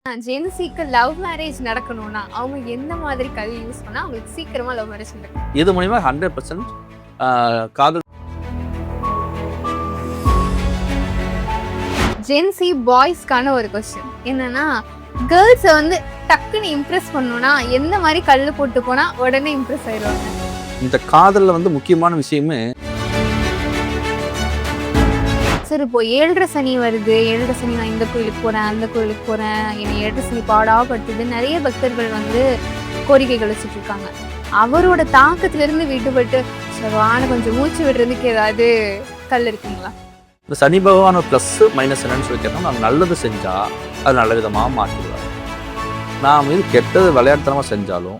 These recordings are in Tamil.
ஜென்சிக்கு லவ் மேரேஜ் நடக்கணும்னா, அவங்க எந்த மாதிரி கல் யூஸ் பண்ணா அவங்களுக்கு சீக்கிரமா லவ் மேரேஜ் நடக்கும்? இது மூலியமா 100% காதல். ஜென்சி பாய்ஸ்க்கான ஒரு கொஸ்டின் என்னன்னா, கேர்ள்ஸை வந்து டக்குன்னு இம்ப்ரெஸ் பண்ணணும்னா எந்த மாதிரி கல் போட்டு போனா உடனே இம்ப்ரெஸ் ஆயிடுவாங்க? இந்த காதல்ல வந்து முக்கியமான விஷயமே சார் இப்போ 7:30 சனி வருது, 7:30 சனி நான் இந்த கோயிலுக்கு போறேன், அந்த கோயிலுக்கு போறேன், என்னை 7:30 சனி பாடாப்படுத்துது, நிறைய பக்தர்கள் வந்து கோரிக்கைகள் வச்சுட்டு இருக்காங்க. அவரோட தாக்கத்திலிருந்து விடுபட்டு வான கொஞ்சம் மூச்சு விடுறதுக்கு ஏதாவது கல் இருக்குங்களா? இந்த சனி பகவான் ப்ளஸ் மைனஸ் என்னன்னு சொல்லி கேட்டோம். நான் நல்லது செஞ்சா அது நல்ல விதமாக மாற்றிடுவார். நாம் இது கெட்டது விளையாட்டுத்தனமாக செஞ்சாலும்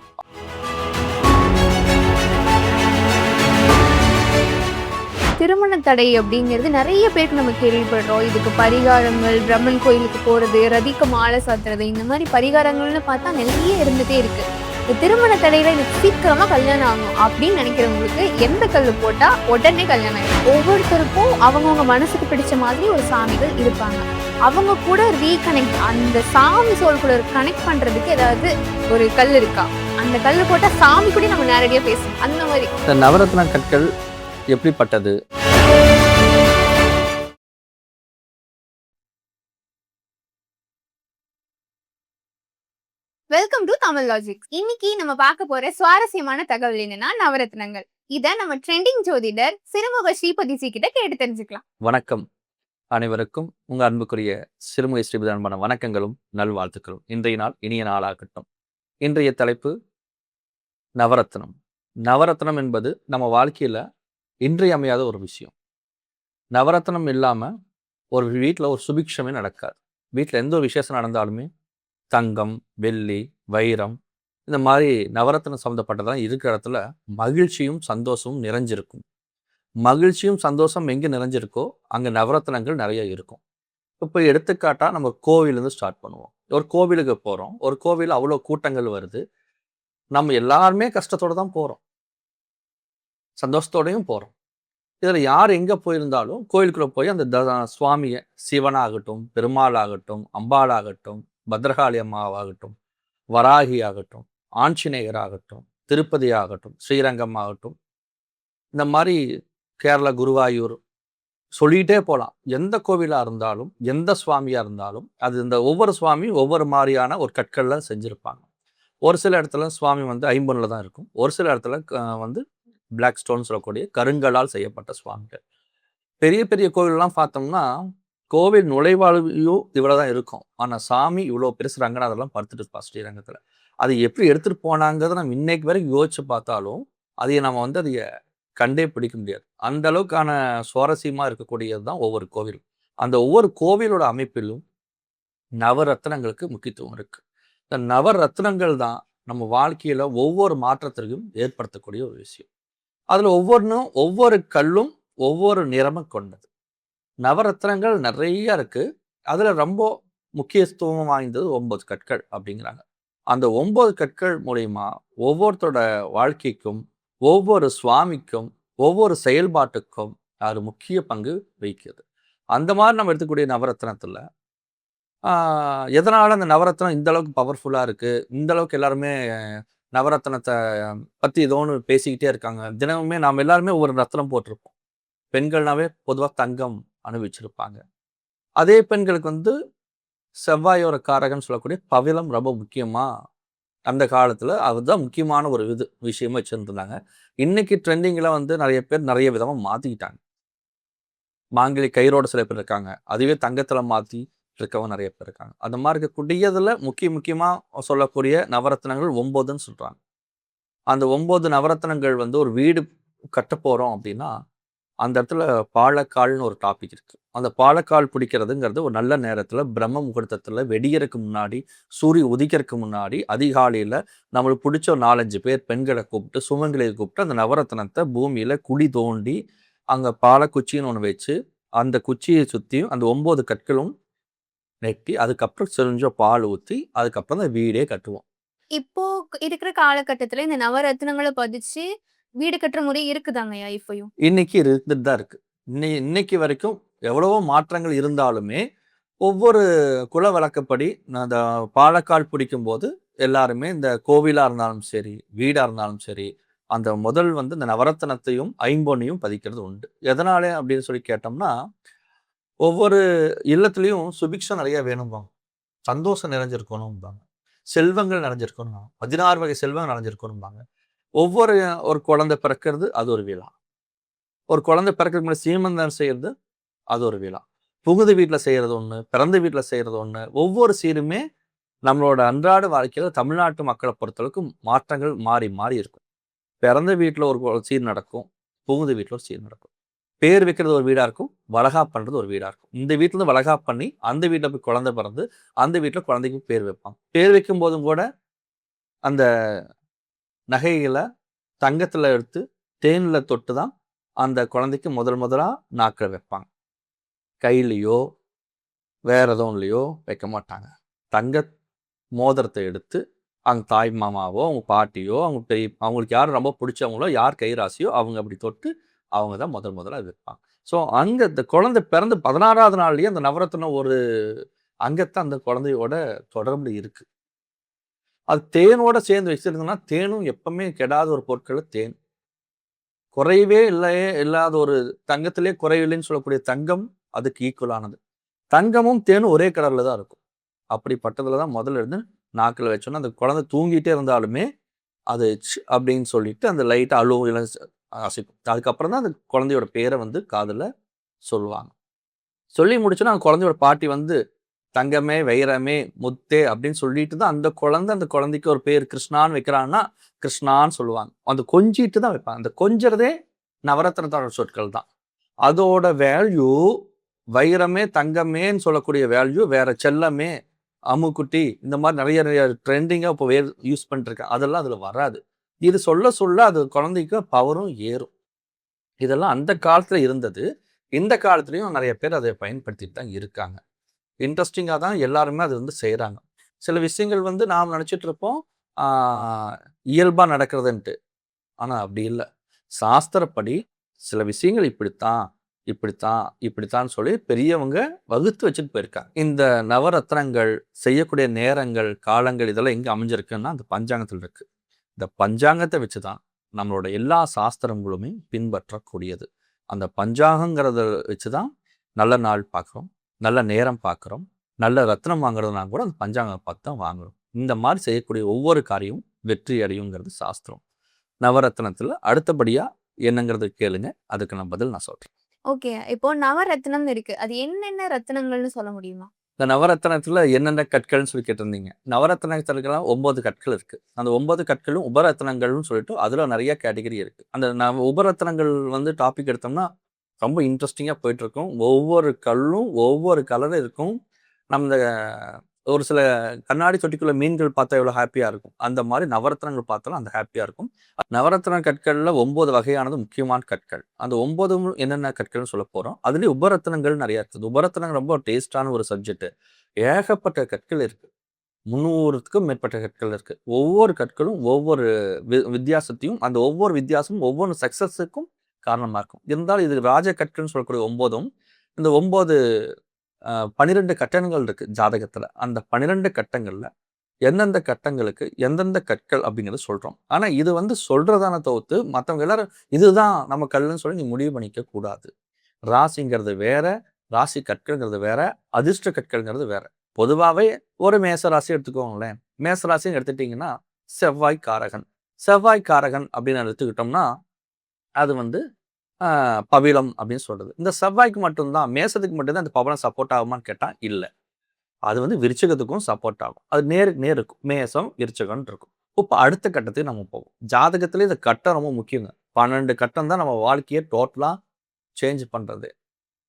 திருமண தடை அப்படிங்கிறது நிறைய பேருக்கு நம்ம கேள்விப்படுறோம். இதுக்கு பரிகாரங்கள், பிரம்மன் கோயிலுக்கு போறது, ரதிக்கு மாலை சாத்துறது, இந்த மாதிரி பரிகாரங்கள்னு பார்த்தா நிறைய இருந்துட்டே இருக்கு. இந்த திருமண தடையில எனக்கு சீக்கிரமா கல்யாணம் ஆகும் அப்படின்னு நினைக்கிறவங்களுக்கு எந்த கல் போட்டா உடனே கல்யாணம் ஆகும்? ஒவ்வொருத்தருக்கும் அவங்கவுங்க மனசுக்கு பிடிச்ச மாதிரி ஒரு சாமிகள் இருப்பாங்க. அவங்க கூட ரீகனெக்ட், அந்த சாமி சோல் கூட கனெக்ட் பண்றதுக்கு ஏதாவது ஒரு கல் இருக்கா? அந்த கல் போட்டா சாமி கூட நம்ம நேரடியா பேசணும், அந்த மாதிரி. இந்த நவரத்ன கற்கள் எப்படிப்பட்டது? Welcome to Tamil logics. இன்னைக்கு நம்ம பார்க்க போற சுவாரஸ்யமான தகவல் என்னன்னா நவரத்னங்கள். இத நம்ம ட்ரெண்டிங் ஜோதிடர் சிறுமுக ஸ்ரீபதி ஜி கிட்ட கேட்டு தெரிஞ்சுக்கலாம். வணக்கம் அனைவருக்கும் உங்க அன்புக்குரிய சிறுமுகை ஸ்ரீபதி அன்பான வணக்கங்களும் நல்வாழ்த்துக்களும். இன்றைய நாள் இனிய நாளாகட்டும். இன்றைய தலைப்பு நவரத்னம். நவரத்னம் என்பது நம்ம வாழ்க்கையில இன்றியமையாத ஒரு விஷயம். நவரத்னம் இல்லாம ஒரு வீட்டில் ஒரு சுபிக்ஷமே நடக்காது. வீட்டில் எந்த ஒரு விசேஷம் நடந்தாலுமே தங்கம், வெள்ளி, வைரம் இந்த மாதிரி நவரத்னம் சம்மந்தப்பட்டதான் இருக்கிற இடத்துல மகிழ்ச்சியும் சந்தோஷமும் நிறைஞ்சிருக்கும். மகிழ்ச்சியும் சந்தோஷம் எங்கே நிறைஞ்சிருக்கோ அங்கே நவரத்னங்கள் நிறைய இருக்கும். இப்போ எடுத்துக்காட்டா நம்ம கோவிலேருந்து ஸ்டார்ட் பண்ணுவோம். ஒரு கோவிலுக்கு போகிறோம். ஒரு கோவில் அவ்வளோ கூட்டங்கள் வருது. நம்ம எல்லாருமே கஷ்டத்தோடு தான் போகிறோம், சந்தோஷத்தோடையும் போகிறோம். இதில் யார் எங்கே போயிருந்தாலும் கோயிலுக்குள்ளே போய் அந்த சுவாமியை, சிவனாகட்டும், பெருமாள் ஆகட்டும், அம்பாள் ஆகட்டும், பத்ரகாளி அம்மாவாகட்டும், வராகி ஆகட்டும், ஆஞ்சநேயர் ஆகட்டும், திருப்பதி ஆகட்டும், ஸ்ரீரங்கம் ஆகட்டும், இந்த மாதிரி கேரளா குருவாயூர் சொல்லிகிட்டே போகலாம். எந்த கோவிலாக இருந்தாலும், எந்த சுவாமியாக இருந்தாலும், அது இந்த ஒவ்வொரு சுவாமியும் ஒவ்வொரு மாதிரியான ஒரு கற்களில் செஞ்சுருப்பாங்க. ஒரு சில இடத்துல சுவாமி வந்து ஐம்பொன்னில் தான் இருக்கும். ஒரு சில இடத்துல வந்து பிளாக் ஸ்டோன் சொல்லக்கூடிய கருங்கலால் செய்யப்பட்ட சுவாமிகள். பெரிய பெரிய கோவிலெலாம் பார்த்தோம்னா கோவில் நுழைவாழ்வையும் இவ்வளோ தான் இருக்கும். ஆனால் சாமி இவ்வளோ பெருசு ரங்கநாதெல்லாம் படுத்துட்டு இருப்பா ஸ்ரீரங்கத்தில். அதை எப்படி எடுத்துகிட்டு போனாங்கிறத நம்ம இன்னைக்கு வரைக்கும் யோசிச்சு பார்த்தாலும் அதையை நம்ம வந்து அதை கண்டே பிடிக்க முடியாது. அந்த அளவுக்கான சுவாரஸ்யமாக இருக்கக்கூடியது தான் ஒவ்வொரு கோவிலும். அந்த ஒவ்வொரு கோவிலோட அமைப்பிலும் நவரத்னங்களுக்கு முக்கியத்துவம் இருக்குது. இந்த நவரத்னங்கள் தான் நம்ம வாழ்க்கையில் ஒவ்வொரு மாற்றத்திற்கும் ஏற்படுத்தக்கூடிய ஒரு விஷயம். அதில் ஒவ்வொன்றும் ஒவ்வொரு கல்லும் ஒவ்வொரு நிறமும் கொண்டது. நவரத்னங்கள் நிறைய இருக்கு. அதில் ரொம்ப முக்கியத்துவம் வாய்ந்தது 9 கற்கள் அப்படிங்கிறாங்க. அந்த 9 கற்கள் மூலயமா ஒவ்வொருத்தரோட வாழ்க்கைக்கும், ஒவ்வொரு சுவாமிக்கும், ஒவ்வொரு செயல்பாட்டுக்கும் அது முக்கிய பங்கு வகிக்குது. அந்த மாதிரி நம்ம எடுத்துக்கூடிய நவரத்னத்தில் எதனால் அந்த நவரத்னம் இந்த அளவுக்கு பவர்ஃபுல்லாக இருக்குது, இந்த அளவுக்கு எல்லாருமே நவரத்னத்தை பற்றி ஏதோ ஒன்று பேசிக்கிட்டே இருக்காங்க. தினமுமே நாம் எல்லாருமே ஒவ்வொரு ரத்னம் போட்டிருப்போம். பெண்கள்னாவே பொதுவாக தங்கம் அனுபவிச்சிருப்பாங்க. அதே பெண்களுக்கு வந்து செவ்வாயோட காரகன்னு சொல்லக்கூடிய பவிழம் ரொம்ப முக்கியமாக அந்த காலத்தில் அதுதான் முக்கியமான ஒரு விஷயமா வச்சுருந்தாங்க. இன்னைக்கு ட்ரெண்டிங்கில் வந்து நிறைய பேர் நிறைய விதமாக மாற்றிக்கிட்டாங்க. மாங்கிலி கயிறோட சில பேர் இருக்காங்க. அதுவே தங்கத்தில் மாற்றி இருக்கவங்க நிறைய பேர் இருக்காங்க. அந்த மாதிரி இருக்கக்கூடியதில் முக்கியமாக சொல்லக்கூடிய நவரத்னங்கள் 9ன்னு சொல்கிறாங்க. அந்த 9 நவரத்னங்கள் வந்து ஒரு வீடு கட்ட போகிறோம் அப்படின்னா அந்த இடத்துல பாலக்கால்னு ஒரு டாபிக் இருக்குது. அந்த பாலக்கால் பிடிக்கிறதுங்கிறது ஒரு நல்ல நேரத்தில் பிரம்ம முகூர்த்தத்தில் வெடியறதுக்கு முன்னாடி, சூரியன் உதிக்கிறதுக்கு முன்னாடி அதிகாலையில் நம்மளுக்கு பிடிச்ச ஒரு 4-5 பேர் பெண்களை கூப்பிட்டு, சுமங்கலியை கூப்பிட்டு அந்த நவரத்னத்தை பூமியில் குழி தோண்டி அங்கே பாலக்குச்சின்னு ஒன்று வச்சு அந்த குச்சியை சுற்றியும் அந்த 9 கற்களும் நெட்டி அதுக்கப்புறம் செறிஞ்ச பால் ஊற்றி அதுக்கப்புறம் தான் வீடே கட்டுவோம். இப்போ இருக்கிற காலகட்டத்தில் இந்த நவரத்னங்களை பதிச்சு வீடு கட்டுற முறை இருக்குதாங்கய்யா இப்பயும்? இன்னைக்கு இருந்துட்டு தான் இருக்கு. இன்னைக்கு வரைக்கும் எவ்வளவோ மாற்றங்கள் இருந்தாலுமே ஒவ்வொரு குல வழக்கப்படி நான் அந்த பாலக்கால் பிடிக்கும்போது எல்லாருமே இந்த கோவிலா இருந்தாலும் சரி, வீடா இருந்தாலும் சரி, அந்த முதல் வந்து இந்த நவரத்தினத்தையும், ஐம்பொன்னையும் பதிக்கிறது உண்டு. எதனால அப்படின்னு சொல்லி கேட்டோம்னா, ஒவ்வொரு இல்லத்திலயும் சுபிக்ஷம் நிறைய வேணும்பாங்க. சந்தோஷம் நிறைஞ்சிருக்கணும்பாங்க. செல்வங்கள் நிறைஞ்சிருக்கணும். 16 வகை செல்வங்கள் நிறைஞ்சிருக்கணும்பாங்க. ஒவ்வொரு ஒரு குழந்தை பிறக்கிறது அது ஒரு விழா. ஒரு குழந்தை பிறக்கிறதுக்கு முன்னாடி சீமந்தம் செய்யறது அது ஒரு விழா. புகுந்த வீட்ல செய்யறது ஒண்ணு, பிறந்த வீட்ல செய்யறது ஒண்ணு. ஒவ்வொரு சீருமே நம்மளோட அன்றாட வாழ்க்கையில தமிழ்நாட்டு மக்கள பொறுத்தளவுக்கு மாற்றங்கள் மாறி, மாறி இருக்கும். பிறந்த வீட்ல ஒரு சீர் நடக்கும். புகுந்த வீட்ல ஒரு சீர் நடக்கும். பேர் வைக்கிறது ஒரு வீடா இருக்கும். வளகாப்பு பண்றது ஒரு வீடா இருக்கும். இந்த வீட்ல இருந்து வளகாப்பு பண்ணி, அந்த வீட்ல போய் குழந்தை பிறந்து, அந்த வீட்ல குழந்தைக்கு பேர் வைப்பாங்க. பேர் வைக்கும்போதும் கூட அந்த நகைகள தங்கத்துல எடுத்து தேன்ல தொட்டு தான் அந்த குழந்தைக்கு முதல் முதலா நாக்குல வைப்பாங்க. கையிலயோ, வேற எதுவும்லயோ வைக்க மாட்டாங்க. தங்க மோதிரத்த எடுத்து அவங்க தாய் மாமாவோ, அவங்க பாட்டியோ, அவங்க அவங்களுக்கு யார் ரொம்ப பிடிச்சவங்களோ, யார் கைராசியோ அவங்க அப்படி தொட்டு அவங்க தான் முதல் முதல்ல அது வைப்பாங்க. ஸோ அங்க இந்த குழந்தை பிறந்து 16வது நாள்லயே அந்த நவரத்தினம் ஒரு அங்கத்த அந்த குழந்தையோட தொடர்புல இருக்கு. அது தேனோட சேர்ந்து வச்சிருந்தோம்னா, தேனும் எப்பவுமே கெடாத ஒரு பொருட்கள் தேன். குறைவே இல்லையே இல்லாத ஒரு தங்கத்திலே குறைவில்லைன்னு சொல்லக்கூடிய தங்கம் அதுக்கு ஈக்குவலானது. தங்கமும் தேனும் ஒரே கலர்ல தான் இருக்கும். அப்படிப்பட்டதுல தான் முதல்ல இருந்து நாக்குல வச்சோன்னா, அந்த குழந்தை தூங்கிட்டே இருந்தாலுமே, அது அப்படின்னு சொல்லிட்டு அந்த லைட்டா அழுவும் இல்ல அசைக்கும். அதுக்கப்புறம் தான் அந்த குழந்தையோட பேர வந்து காதுல சொல்லுவாங்க. சொல்லி முடிச்சோன்னா, அந்த குழந்தையோட பாட்டி வந்து, "தங்கமே, வைரமே, முத்தே" அப்படின்னு சொல்லிட்டு தான் அந்த குழந்தை அந்த குழந்தைக்கு ஒரு பேர் கிருஷ்ணான்னு வைக்கிறான்னா, கிருஷ்ணான்னு சொல்லுவாங்க. அந்த கொஞ்சிட்டு தான் வைப்பாங்க. அந்த கொஞ்சறதே நவரத்தினத்தோட சொற்கள் தான். அதோட வேல்யூ வைரமே, தங்கமேன்னு சொல்லக்கூடிய வேல்யூ வேற செல்லமே, அம்முக்குட்டி இந்த மாதிரி நிறைய நிறைய ட்ரெண்டிங்கா இப்போ யூஸ் பண்ணிட்டுருக்காங்க. அதெல்லாம் அதில வராது. இது சொல்ல சொல்ல அது குழந்தைக்கு பவரும் ஏறும். இதெல்லாம் அந்த காலத்துல இருந்தது. இந்த காலத்துலயும் நிறைய பேர் அதை பயன்படுத்திட்டு தான் இருக்காங்க. இன்ட்ரஸ்டிங்கா தான் எல்லாருமே அது வந்து செய்றாங்க. சில விஷயங்கள் வந்து நாம் நினைச்சிட்டு இருப்போம், ஆ இயல்பா நடக்கிறதுன்ட்டு. ஆனா அப்படி இல்ல. சாஸ்திரப்படி சில விஷயங்கள் இப்படித்தான், இப்படித்தான், இப்படித்தான்னு சொல்லி பெரியவங்க வகுத்து வச்சுட்டு போயிருக்காங்க. இந்த நவரத்னங்கள், செய்யக்கூடிய நேரங்கள், காலங்கள் இதெல்லாம் எங்க அமைஞ்சிருக்குன்னா, அந்த பஞ்சாங்கத்துல இருக்கு. இந்த பஞ்சாங்கத்தை வச்சு தான் நம்மளோட எல்லா சாஸ்திரங்களுமே பின்பற்றக்கூடியது. அந்த பஞ்சாங்கங்கிறத வச்சு தான் நல்ல நாள் பார்க்குறோம், நல்ல நேரம் பார்க்குறோம், நல்ல ரத்னம் வாங்குறதுனா கூட அந்த பஞ்சாங்கம் பார்த்து தான் வாங்குறோம். இந்த மாதிரி செய்யக்கூடிய ஒவ்வொரு காரியமும் வெற்றி அடையுங்கிறது சாஸ்திரம். நவரத்னத்துல அடுத்தபடியா என்னங்கிறத கேளுங்க. அதுக்கு நான் பதில் நான் சொல்றேன். ஓகே. இப்போ நவரத்தினம்னு இருக்கு. அது என்னென்ன ரத்தினங்கள்னு சொல்ல முடியுமா? இந்த நவரத்னத்துல என்னென்ன கற்கள்னு சொல்லி கேட்டிருந்தீங்க. நவரத்னத்துலலாம் 9 கற்கள் இருக்கு. அந்த 9 கற்களும் உபரத்னங்கள்னு சொல்லிட்டு அதுல நிறைய கேட்டகரி இருக்கு. அந்த உபரத்னங்கள் வந்து டாபிக் எடுத்தோம்னா ரொம்ப இன்ட்ரெஸ்டிங்கா போயிட்டுருக்கும். ஒவ்வொரு கல்லும் ஒவ்வொரு கலர் இருக்கும். நம்ம இந்த ஒரு சில கண்ணாடி தொட்டிக்குள்ள மீன்கள் பார்த்தா எவ்வளோ ஹேப்பியா இருக்கும். அந்த மாரி நவரத்னங்கள் பார்த்தாலும் அந்த ஹேப்பியா இருக்கும். நவரத்ன கற்கள்ல 9 வகையானது முக்கியமான கற்கள். அந்த 9ம் என்னென்ன கற்கள்னு சொல்லப் போறோம். அதுலயும் உபரத்னங்கள் நிறைய இருக்குது. உபரத்னங்கள் ரொம்ப டேஸ்டான ஒரு சப்ஜெக்ட். ஏகப்பட்ட கற்கள் இருக்கு. 300க்கும் மேற்பட்ட கற்கள் இருக்கு. ஒவ்வொரு கற்களும் ஒவ்வொரு வித்தியாசத்தையும், அந்த ஒவ்வொரு வித்தியாசமும் ஒவ்வொரு சக்சஸுக்கும் காரணமா இருக்கும். இருந்தாலும் இது ராஜ கற்கள்னு சொல்லக்கூடிய 9ம் இந்த 9 12 கட்டங்கள் இருக்கு ஜாதகத்துல. அந்த 12 கட்டங்கள்ல எந்தெந்த கட்டங்களுக்கு எந்தெந்த கற்கள் அப்படிங்கிறத சொல்றோம். ஆனா இது வந்து சொல்றதான தவிர்த்து மத்தவங்க எல்லாரும் இதுதான் நம்ம கல்லுன்னு சொல்லி நீ முடிவு பண்ணிக்க கூடாது. ராசிங்கிறது வேற, ராசி கற்கள்ங்கிறது வேற, அதிர்ஷ்ட கற்கள்ங்கிறது வேற. பொதுவாவே ஒரு மேச ராசி எடுத்துக்கோங்களேன். மேச ராசின்னு எடுத்துட்டீங்கன்னா செவ்வாய் காரகன். செவ்வாய் காரகன் அப்படின்னு எடுத்துக்கிட்டோம்னா அது வந்து பவிழம் அப்படின்னு சொல்றது. இந்த செவ்வாய்க்கு மட்டும்தான் மேசத்துக்கு மட்டும்தான் இந்த பவளம் சப்போர்ட் ஆகுமான்னு கேட்டா இல்ல. அது வந்து விருச்சிகத்துக்கும் சப்போர்ட் ஆகும். அது நேருக்கு நேர் இருக்கும். மேசம், விருச்சிகம்னு இருக்கும். இப்ப அடுத்த கட்டத்துக்கு நம்ம போவோம். ஜாதகத்திலே இந்த கட்டம் ரொம்ப முக்கியங்க. 12 கட்டம் தான் நம்ம வாழ்க்கைய டோட்டலா சேஞ்ச் பண்றது.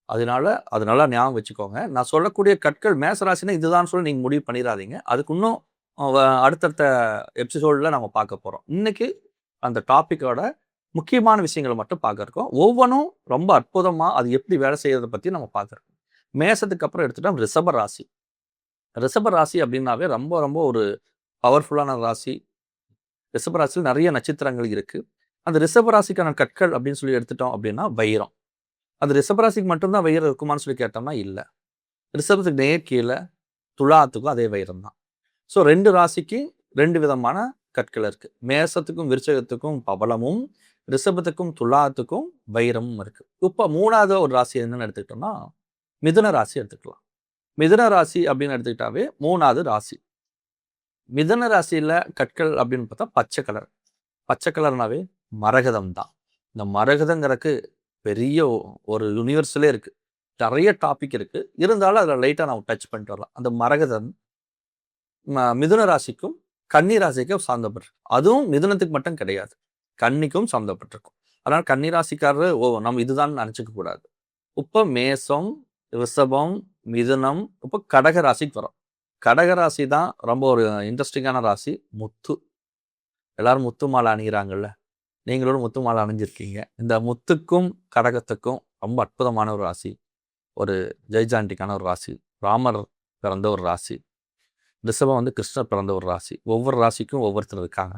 அதனால அது நல்லா ஞாபகம் வச்சுக்கோங்க. நான் சொல்லக்கூடிய கற்கள் மேச ராசினா இதுதான்னு சொல்லி நீங்க முடிவு பண்ணிறாதீங்க. அதுக்கு இன்னும் அடுத்தடுத்த எபிசோட்ல நம்ம பார்க்க போறோம். இன்னைக்கு அந்த டாபிக்கோட முக்கியமான விஷயங்கள மட்டும் பார்க்க இருக்கோம். ஒவ்வொன்னும் ரொம்ப அற்புதமா அது எப்படி வேலை செய்யறத பத்தி நம்ம பார்க்குறோம். மேசத்துக்கு அப்புறம் எடுத்துட்டா ரிஷப ராசி. ரிஷப ராசி அப்படின்னாவே ரொம்ப ரொம்ப ஒரு பவர்ஃபுல்லான ராசி. ரிஷப ராசியில் நிறைய நட்சத்திரங்கள் இருக்கு. அந்த ரிஷப ராசிக்கான கற்கள் அப்படின்னு சொல்லி எடுத்துட்டோம் அப்படின்னா வைரம். அது ரிஷப ராசிக்கு மட்டும்தான் வைரம் இருக்குமான்னு சொல்லி கேட்டோம்னா இல்ல. ரிஷபத்துக்கு நேர் கீழே துலாத்துக்கும் அதே வைரம் தான். ஸோ 2 ராசிக்கு 2 விதமான கற்கள் இருக்கு. மேசத்துக்கும் விருச்சகத்துக்கும் பவளமும், ரிஷபத்துக்கும் துலாத்துக்கும் வைரமும் இருக்கு. இப்போ 3வது ஒரு ராசி என்னன்னு எடுத்துக்கிட்டோம்னா மிதுன ராசி எடுத்துக்கலாம். மிதுன ராசி அப்படின்னு எடுத்துக்கிட்டாவே 3வது ராசி. மிதுன ராசியில கற்கள் அப்படின்னு பார்த்தா பச்சை கலர். பச்சை கலர்னாவே மரகதம் தான். இந்த மரகதங்கிறதுக்கு பெரிய ஒரு யூனிவர்சலே இருக்கு. நிறைய டாபிக் இருக்கு. இருந்தாலும் அதில் லைட்டாக நம்ம டச் பண்ணிட்டு வரலாம். அந்த மரகதம் மிதுன ராசிக்கும் கன்னி ராசிக்கும் சார்ந்தப்பட்டிருக்கு. அதுவும் மிதுனத்துக்கு மட்டும் கிடையாது, கன்னிக்கும் சார்ந்தப்பட்டிருக்கும். அதனால் கன்னி ராசிக்காரர் நம்ம இதுதான் நினச்சிக்க கூடாது. இப்போ மேசம், ரிஷபம், மிதுனம், இப்போ கடக ராசிக்கு வரும். கடக ராசி தான் ரொம்ப ஒரு இன்ட்ரெஸ்டிங்கான ராசி. முத்து, எல்லாரும் முத்து மாலை அணிகிறாங்கல்ல, நீங்களோட முத்து மாலை அணிஞ்சிருக்கீங்க. இந்த முத்துக்கும் கடகத்துக்கும் ரொம்ப அற்புதமான ஒரு ராசி, ஒரு ஜெய்ஜாண்டிக்கான ஒரு ராசி. ராமர் பிறந்த ஒரு ராசி. ரிஷபம் வந்து கிருஷ்ணர் பிறந்த ஒரு ராசி. ஒவ்வொரு ராசிக்கும் ஒவ்வொருத்தர் இருக்காங்க.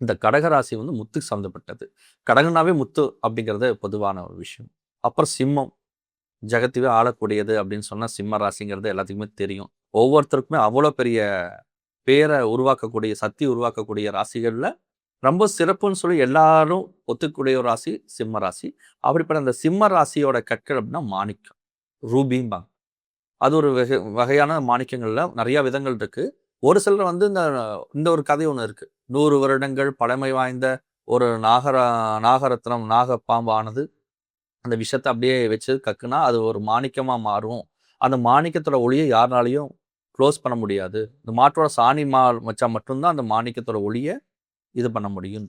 இந்த கடக ராசி வந்து முத்துக்கு சம்மந்தப்பட்டது. கடகனாவே முத்து அப்படிங்கிறது பொதுவான ஒரு விஷயம். அப்புறம் சிம்மம், ஜெகத்தையே ஆளக்கூடியது அப்படின்னு சொன்னால் சிம்ம ராசிங்கிறது எல்லாத்துக்குமே தெரியும். ஒவ்வொருத்தருக்குமே அவ்வளோ பெரிய பேரை உருவாக்கக்கூடிய சக்தி உருவாக்கக்கூடிய ராசிகளில் ரொம்ப சிறப்புன்னு சொல்லி எல்லாரும் ஒத்துக்கூடிய ஒரு ராசி சிம்ம ராசி. அப்படிப்பட்ட அந்த சிம்ம ராசியோட கற்கள் அப்படின்னா மாணிக்கம், ரூபிம்பாங்க. அது ஒரு வகையான மாணிக்கங்களில் நிறையா விதங்கள் இருக்குது. ஒரு சிலர் வந்து இந்த ஒரு கதை ஒன்று இருக்குது. 100 வருடங்கள் பழமை வாய்ந்த ஒரு நாகரத்னம் நாகப்பாம்பானது அந்த விஷத்தை அப்படியே வச்சு கக்குனா அது ஒரு மாணிக்கமாக மாறும். அந்த மாணிக்கத்தோட ஒளியை யாருனாலையும் க்ளோஸ் பண்ண முடியாது. இந்த மாட்டோட சாணி வச்சா மட்டும்தான் அந்த மாணிக்கத்தோட ஒளியை இது பண்ண முடியும்.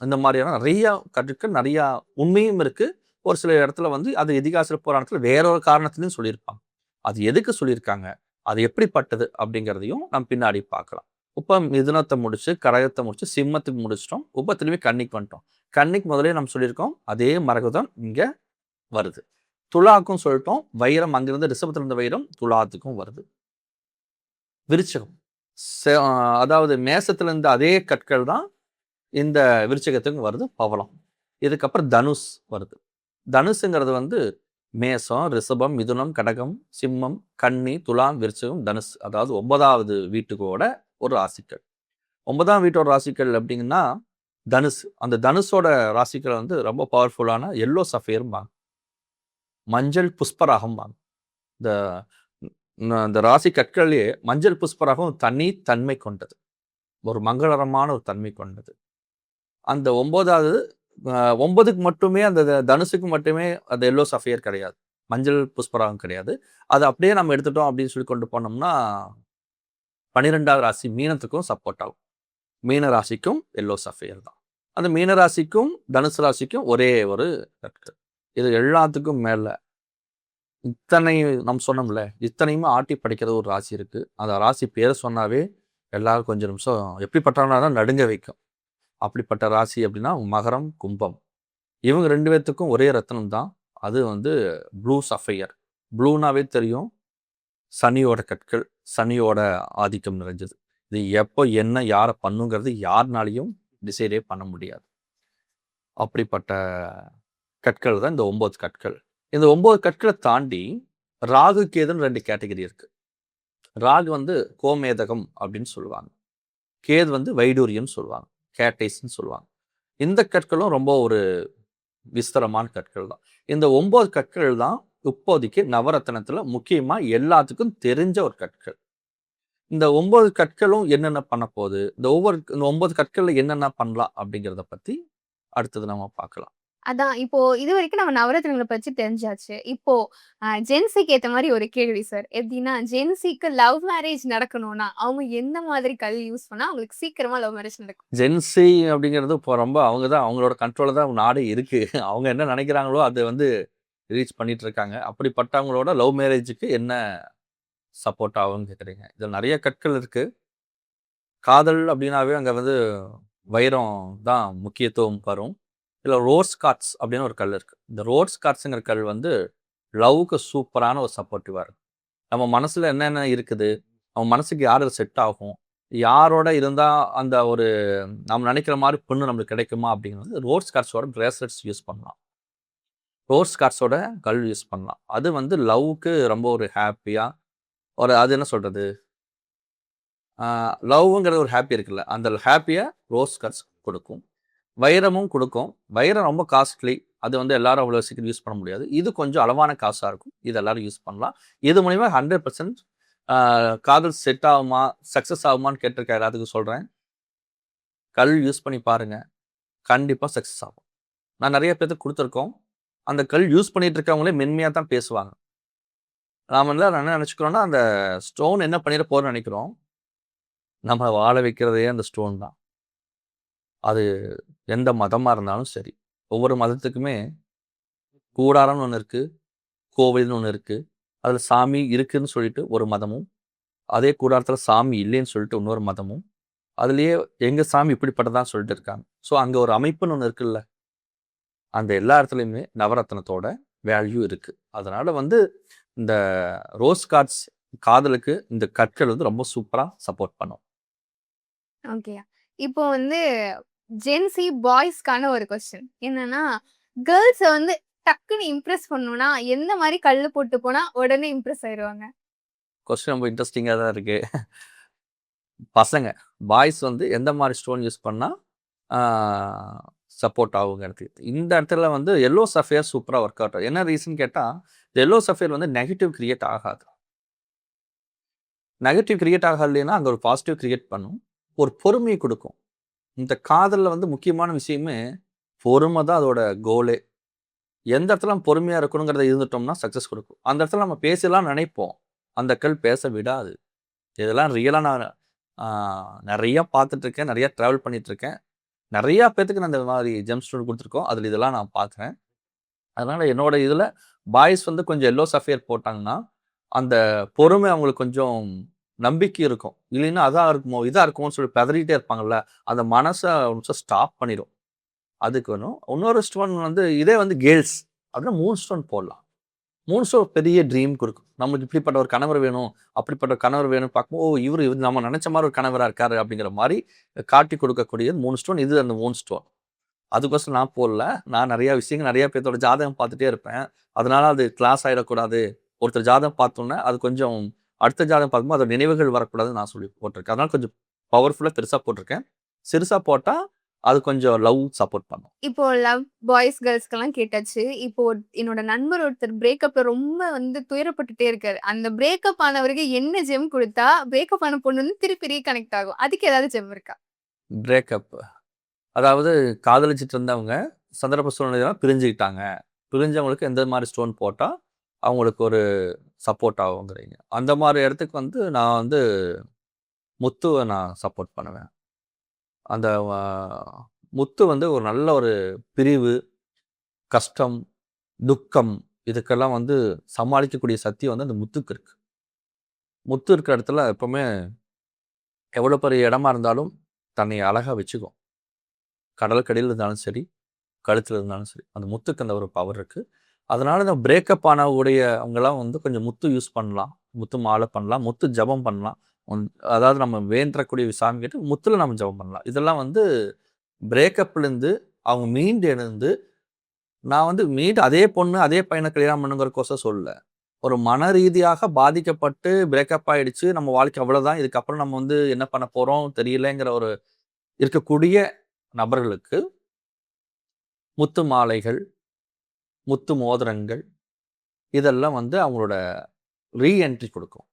இந்த மாதிரியான நிறையா கற்றுக்கள், நிறையா உண்மையும் இருக்குது. ஒரு சில இடத்துல வந்து அது இதிகாச புராணத்தில் வேற ஒரு காரணத்துலையும் சொல்லியிருப்பாங்க. அது எதுக்கு சொல்லியிருக்காங்க, அது எப்படிப்பட்டது அப்படிங்கிறதையும் நம்ம பின்னாடி பார்க்கலாம். இப்போ மிதுனத்தை முடிச்சு, கடகத்தை முடிச்சு, சிம்மத்துக்கு முடிச்சிட்டோம். இப்போ திரும்பி கன்னிக்கு வந்துட்டோம். கன்னிக்கு முதலே நம்ம சொல்லியிருக்கோம், அதே மரகதம் இங்கே வருது. துலாக்கும் சொல்லிட்டோம், வைரம் அங்கிருந்து ரிஷபத்துல இருந்த வைரம் துலாத்துக்கும் வருது. விருச்சகம், அதாவது மேசத்துல இருந்த அதே கற்கள் தான் இந்த விருச்சகத்துக்கும் வருது, பவளம். இதுக்கப்புறம் தனுஷ் வருது. தனுஷுங்கிறது வந்து மேசம், ரிஷபம், மிதுனம், கடகம், சிம்மம், கன்னி, துலாம், விருச்சகம், தனுஷ். அதாவது 9வது வீட்டுக்கோட ஒரு ராசிக்கள். 9ஆம் வீட்டோட ராசிக்கள் அப்படிங்கன்னா தனுஷ். அந்த தனுஷோட ராசிக்கள் வந்து ரொம்ப பவர்ஃபுல்லான எல்லோ சஃபேர்பாங்க, மஞ்சள் புஷ்பராகம்பாங்க. இந்த ராசி கற்கள்லேயே மஞ்சள் புஷ்பராகம் தனி தன்மை கொண்டது, ஒரு மங்களகரமான ஒரு தன்மை கொண்டது. அந்த 9க்கு மட்டுமே, அந்த தனுசுக்கு மட்டுமே அந்த எல்லோ சஃபியர் கிடையாது, மஞ்சள் புஷ்பராகம் கிடையாது. அது அப்படியே நம்ம எடுத்துட்டோம் அப்படின்னு சொல்லி கொண்டு போனோம்னா 12வது ராசி மீனத்துக்கும் சப்போர்ட் ஆகும். மீன ராசிக்கும் எல்லோ சஃபியர் தான். அந்த மீன ராசிக்கும் தனுசு ராசிக்கும் ஒரே ஒரு கற்கள். இது எல்லாத்துக்கும் மேலே இத்தனை நம்ம சொன்னோம்ல, இத்தனையுமே ஆட்டி படிக்கிற ஒரு ராசி இருக்குது. அந்த ராசி பேரை சொன்னாவே எல்லாரும் கொஞ்சம் நிமிஷம் எப்படிப்பட்டவனா தான் நடுங்க வைக்கும். அப்படிப்பட்ட ராசி அப்படின்னா மகரம், கும்பம். இவங்க 2 பேர்த்துக்கும் ஒரே ரத்னம் தான், அது வந்து ப்ளூ சஃபையர். ப்ளூனாவே தெரியும், சனியோட கற்கள், சனியோட ஆதிக்கம் நிறைஞ்சது. இது எப்போ என்ன யாரை பண்ணுங்கிறது யாருனாலையும் டிசைடே பண்ண முடியாது. அப்படிப்பட்ட கற்கள் தான் இந்த 9 கற்கள். இந்த 9 கற்களை தாண்டி ராகு கேதுன்னு 2 கேட்டகரி இருக்கு. ராகு வந்து கோமேதகம் அப்படின்னு சொல்லுவாங்க, கேது வந்து வைடூரியம்னு சொல்லுவாங்க, கேட்டைஸ்ன்னு சொல்லுவாங்க. இந்த கற்களும் ரொம்ப ஒரு விஸ்தரமான கற்கள் தான். இந்த 9 கற்கள் தான் இப்போதைக்கு நவரத்னத்துல முக்கியமா எல்லாத்துக்கும் தெரிஞ்ச ஒரு கற்கள். இந்த 9 கற்களும் என்னென்ன பண்ண போகுது, இந்த 9 கற்கள்ல என்னென்ன பண்ணலாம் அப்படிங்கிறத பத்தி அடுத்தது நம்ம பார்க்கலாம். அதான் இப்போ இது வரைக்கும் நம்ம நவரத்னங்களை பத்தி தெரிஞ்சாச்சு. இப்போ ஜென்சிக்கு ஏத்த மாதிரி ஒரு கேள்வி சார். எப்படின்னா, ஜென்சிக்கு லவ் மேரேஜ் நடக்கணும்னா அவங்க எந்த மாதிரி கல் யூஸ் பண்ணா அவங்களுக்கு சீக்கிரமா லவ் மேரேஜ் நடக்கும்? ஜென்சி அப்படிங்கிறது இப்போ ரொம்ப அவங்க தான், அவங்களோட கண்ட்ரோலில் தான் நாடே இருக்கு. அவங்க என்ன நினைக்கிறாங்களோ அதை வந்து ரீச் பண்ணிட்டு இருக்காங்க. அப்படிப்பட்டவங்களோட லவ் மேரேஜுக்கு என்ன சப்போர்ட் ஆகும்னு கேட்குறீங்க. இதில் நிறைய கற்கள் இருக்கு. காதல் அப்படின்னாவே அங்கே வந்து வைரம் தான் முக்கியத்துவம் வரும். இதில் ரோஸ் கார்ட்ஸ் அப்படின்னு ஒரு கல் இருக்குது. இந்த ரோஸ் கார்ட்ஸுங்கிற கல் வந்து லவ்வுக்கு சூப்பரான ஒரு சப்போர்ட்டிவாக இருக்குது. நம்ம மனசில் என்னென்ன இருக்குது, நம்ம மனசுக்கு யார் செட் ஆகும், யாரோட இருந்தால் அந்த ஒரு நம்ம நினைக்கிற மாதிரி பொண்ணு நம்மளுக்கு கிடைக்குமா அப்படிங்கிறது ரோஸ் கார்ட்ஸோட பிரேஸ்லெட்ஸ் யூஸ் பண்ணலாம். ரோஸ் கார்ட்ஸோட கல் யூஸ் பண்ணலாம். அது வந்து லவ்வுக்கு ரொம்ப ஒரு ஹாப்பியாக ஒரு அது என்ன சொல்கிறது, லவ்ங்கிறது ஒரு ஹாப்பி இருக்குல்ல, அந்த ஹாப்பியை ரோஸ் கார்ட்ஸ் கொடுக்கும். வைரமும் கொடுக்கும். வைரம் ரொம்ப காஸ்ட்லி. அது வந்து எல்லாரும் அவ்வளோ சீக்கிரம் யூஸ் பண்ண முடியாது. இது கொஞ்சம் அளவான காசாக இருக்கும். இது எல்லாரும் யூஸ் பண்ணலாம். இது மூலிமா 100% காதல் செட் ஆகுமா, சக்ஸஸ் ஆகுமான்னு கேட்டிருக்க எல்லாத்துக்கும் சொல்கிறேன். கல் யூஸ் பண்ணி பாருங்கள், கண்டிப்பாக சக்ஸஸ் ஆகும். நான் நிறைய பேர்த்துக்கு கொடுத்துருக்கோம். அந்த கல் யூஸ் பண்ணிட்டு இருக்கவங்களே மென்மையாக தான் பேசுவாங்க. நாம் எல்லாம் என்ன நினச்சிக்கிறோன்னா, அந்த ஸ்டோன் என்ன பண்ணிட போகிறோன்னு நினைக்கிறோம். நம்ம வாழ வைக்கிறதே அந்த ஸ்டோன் தான். அது எந்த மதமாக இருந்தாலும் சரி, ஒவ்வொரு மதத்துக்குமே கூடாரம்னு ஒன்று இருக்குது, கோவில்னு ஒன்று இருக்குது. அதில் சாமி இருக்குதுன்னு சொல்லிட்டு ஒரு மதமும், அதே கூடாரத்தில் சாமி இல்லைன்னு சொல்லிட்டு இன்னொரு மதமும், அதுலேயே எங்கள் சாமி இப்படிப்பட்டதான் சொல்லிட்டு இருக்காங்க. ஸோ அங்கே ஒரு அமைப்புன்னு ஒன்று இருக்குல்ல, அந்த எல்லா இடத்துலையுமே நவரத்னத்தோட வேல்யூ இருக்குது. அதனால் வந்து இந்த ரோஸ் கார்ட்ஸ் காதலுக்கு இந்த கற்கள் வந்து ரொம்ப சூப்பராக சப்போர்ட் பண்ணும். ஓகே. இப்போ வந்து ஜென்சி பாய்ஸ்க்கான ஒரு கொஸ்டின் என்னன்னா, கேர்ள்ஸை வந்து டக்குன்னு இம்ப்ரெஸ் பண்ணணும்னா எந்த மாதிரி கல் போட்டு போனா உடனே இம்ப்ரெஸ் ஆயிடுவாங்க? கொஸ்டின் ரொம்ப இன்ட்ரெஸ்டிங்காக தான் இருக்குது. பசங்க பாய்ஸ் வந்து எந்த மாதிரி ஸ்டோன் யூஸ் பண்ணால் சப்போர்ட் ஆகுங்கிறது, இந்த இடத்துல வந்து எல்லோ சஃபேர் சூப்பராக ஒர்க் அவுட் ஆகும். என்ன ரீசன் கேட்டால், எல்லோ சஃபேர் வந்து நெகட்டிவ் கிரியேட் ஆகாது. நெகட்டிவ் கிரியேட் ஆகலைன்னா அங்கே ஒரு பாசிட்டிவ் கிரியேட் பண்ணும், ஒரு பொறுமையை கொடுக்கும். இந்த காதலில் வந்து முக்கியமான விஷயமே பொறுமை தான் அதோட கோலே. எந்த இடத்துல நம்ம பொறுமையாக இருக்கணுங்கிறத இருந்துட்டோம்னா சக்ஸஸ் கொடுக்கும். அந்த இடத்துல நம்ம பேசலாம் நினைப்போம், அந்த கல் பேச விடாது. இதெல்லாம் ரியலாக நான் நிறையா பார்த்துட்ருக்கேன், நிறையா ட்ராவல் பண்ணிகிட்ருக்கேன். நிறையா பேர்த்துக்கு நான் இந்த மாதிரி ஜெம் ஸ்டோன் கொடுத்துருக்கோம். அதில் இதெல்லாம் நான் பார்க்குறேன். அதனால் என்னோட இதில் பாய்ஸ் வந்து கொஞ்சம் எல்லோ சஃபேர் போட்டாங்கன்னா அந்த பொறுமை அவங்களுக்கு கொஞ்சம் நம்பிக்கை இருக்கும். இல்லைன்னா அதாக இருக்குமோ இதாக இருக்குமோன்னு சொல்லி பதறிட்டே இருப்பாங்கல்ல, அந்த மனசை ஸ்டாப் பண்ணிடும். அதுக்கு வேணும். இன்னொரு ஸ்டோன் வந்து இதே வந்து கேர்ள்ஸ் அப்படின்னா 3 ஸ்டோன் போடலாம். 3 ஸ்டோன் பெரிய ட்ரீம் கொடுக்கும். நம்மளுக்கு இப்படிப்பட்ட ஒரு கணவர் வேணும், அப்படிப்பட்ட ஒரு கணவர் வேணும்னு பார்க்கும்போது, ஓ இவர் நம்ம நினச்ச மாதிரி ஒரு கணவராக இருக்காரு அப்படிங்கிற மாதிரி காட்டி கொடுக்கக்கூடியது 3 ஸ்டோன். இது அந்த 3 ஸ்டோன். அதுக்கோசரம் நான் போடல. நான் நிறையா விஷயங்கள் நிறையா பேர்த்தோட ஜாதகம் பார்த்துட்டே இருப்பேன். அதனால அது கிளாஸ் ஆகிடக்கூடாது. ஒருத்தர் ஜாதகம் பார்த்தோன்னே அது கொஞ்சம் அடுத்த ஜாதகம் பார்க்கும்போது அதோட நினைவுகள் வரக்கூடாதுன்னு நான் சொல்லி போட்டிருக்கேன். அதனால கொஞ்சம் பவர்ஃபுல்லாக பெருசாக போட்டிருக்கேன். சிறுசாக போட்டால் அது கொஞ்சம் லவ் சப்போர்ட் பண்ணும். இப்போ லவ் பாய்ஸ் கேர்ள்ஸ்க்கெல்லாம் கேட்டாச்சு. இப்போ என்னோட நண்பர் ஒருத்தர் பிரேக்கப்ல ரொம்ப வந்து துயரப்பட்டுட்டே இருக்காரு. அந்த பிரேக்கப் ஆனவருக்கு என்ன ஜெம் கொடுத்தா பிரேக்கப் ஆன பொண்ணு வந்து திருப்பி ரீகனெக்ட் ஆகும்? அதுக்கு ஏதாவது ஜெம் இருக்கா? பிரேக்கப் அதாவது காதலிச்சிட்டு இருந்தவங்க சந்தர்ப்ப சூழ்நிலையெல்லாம் பிரிஞ்சுக்கிட்டாங்க. பிரிஞ்சவங்களுக்கு எந்த மாதிரி ஸ்டோன் போட்டால் அவங்களுக்கு ஒரு சப்போர்ட் ஆகுங்கிறீங்க. அந்த மாதிரி இடத்துக்கு வந்து நான் வந்து முத்துவை நான் சப்போர்ட் பண்ணுவேன். அந்த முத்து வந்து ஒரு நல்ல ஒரு பிரிவு, கஷ்டம், துக்கம் இதுக்கெல்லாம் வந்து சமாளிக்கக்கூடிய சக்தி வந்து அந்த முத்துக்கு இருக்கு. முத்து இருக்கிற இடத்துல எப்பவுமே எவ்வளோ பெரிய இடமா இருந்தாலும் தன்னை அழகாக வச்சுக்கும். கடலுக்கடியில் இருந்தாலும் சரி, கழுத்தில் இருந்தாலும் சரி, அந்த முத்துக்கு அந்த ஒரு பவர் இருக்குது. அதனால் இந்த பிரேக்கப் ஆனவுடைய அவங்கெல்லாம் வந்து கொஞ்சம் முத்து யூஸ் பண்ணலாம், முத்து மாலை பண்ணலாம், முத்து ஜபம் பண்ணலாம். அதாவது நம்ம வேண்டக்கூடிய சாமி கேட்டு முத்தில் நம்ம ஜபம் பண்ணலாம். இதெல்லாம் வந்து பிரேக்கப்லேருந்து அவங்க மீண்டு எழுந்து, நான் வந்து மீண்டு அதே பொண்ணு அதே பையனை கல்யாணம் பண்ணுங்கிறக்கோசம் சொல்லல. ஒரு மன ரீதியாக பாதிக்கப்பட்டு பிரேக்கப் ஆகிடுச்சு, நம்ம வாழ்க்கை அவ்வளோதான், இதுக்கப்புறம் நம்ம வந்து என்ன பண்ண போகிறோம் தெரியலைங்கிற ஒரு இருக்கக்கூடிய நபர்களுக்கு முத்து மாலைகள், முத்து மோதிரங்கள் இதெல்லாம் வந்து அவங்களோட ரீஎன்ட்ரி கொடுக்கும்.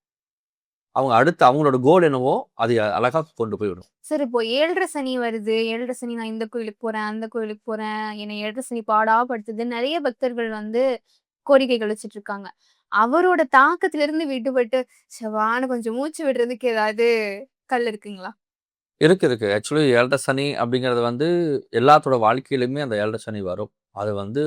அவங்க அடுத்து அவங்களோட கோல் என்னவோ அது அழகாக கொண்டு போய்விடும். சார் இப்போ 7.5 சனி வருது. 7.5 சனி நான் இந்த கோயிலுக்கு போகிறேன், அந்த கோயிலுக்கு போகிறேன், என்னை 7.5 சனி பாடாப்படுத்துது. நிறைய பக்தர்கள் வந்து கோரிக்கைகள் வச்சுட்டு இருக்காங்க. அவரோட தாக்கத்திலிருந்து விடுபட்டு செவான்னு கொஞ்சம் மூச்சு விடுறதுக்கு ஏதாவது கல் இருக்குங்களா? இருக்கு. ஆக்சுவலி 7.5 சனி அப்படிங்கிறது வந்து எல்லாத்தோட வாழ்க்கையிலுமே அந்த 7.5 சனி வரும். அது வந்து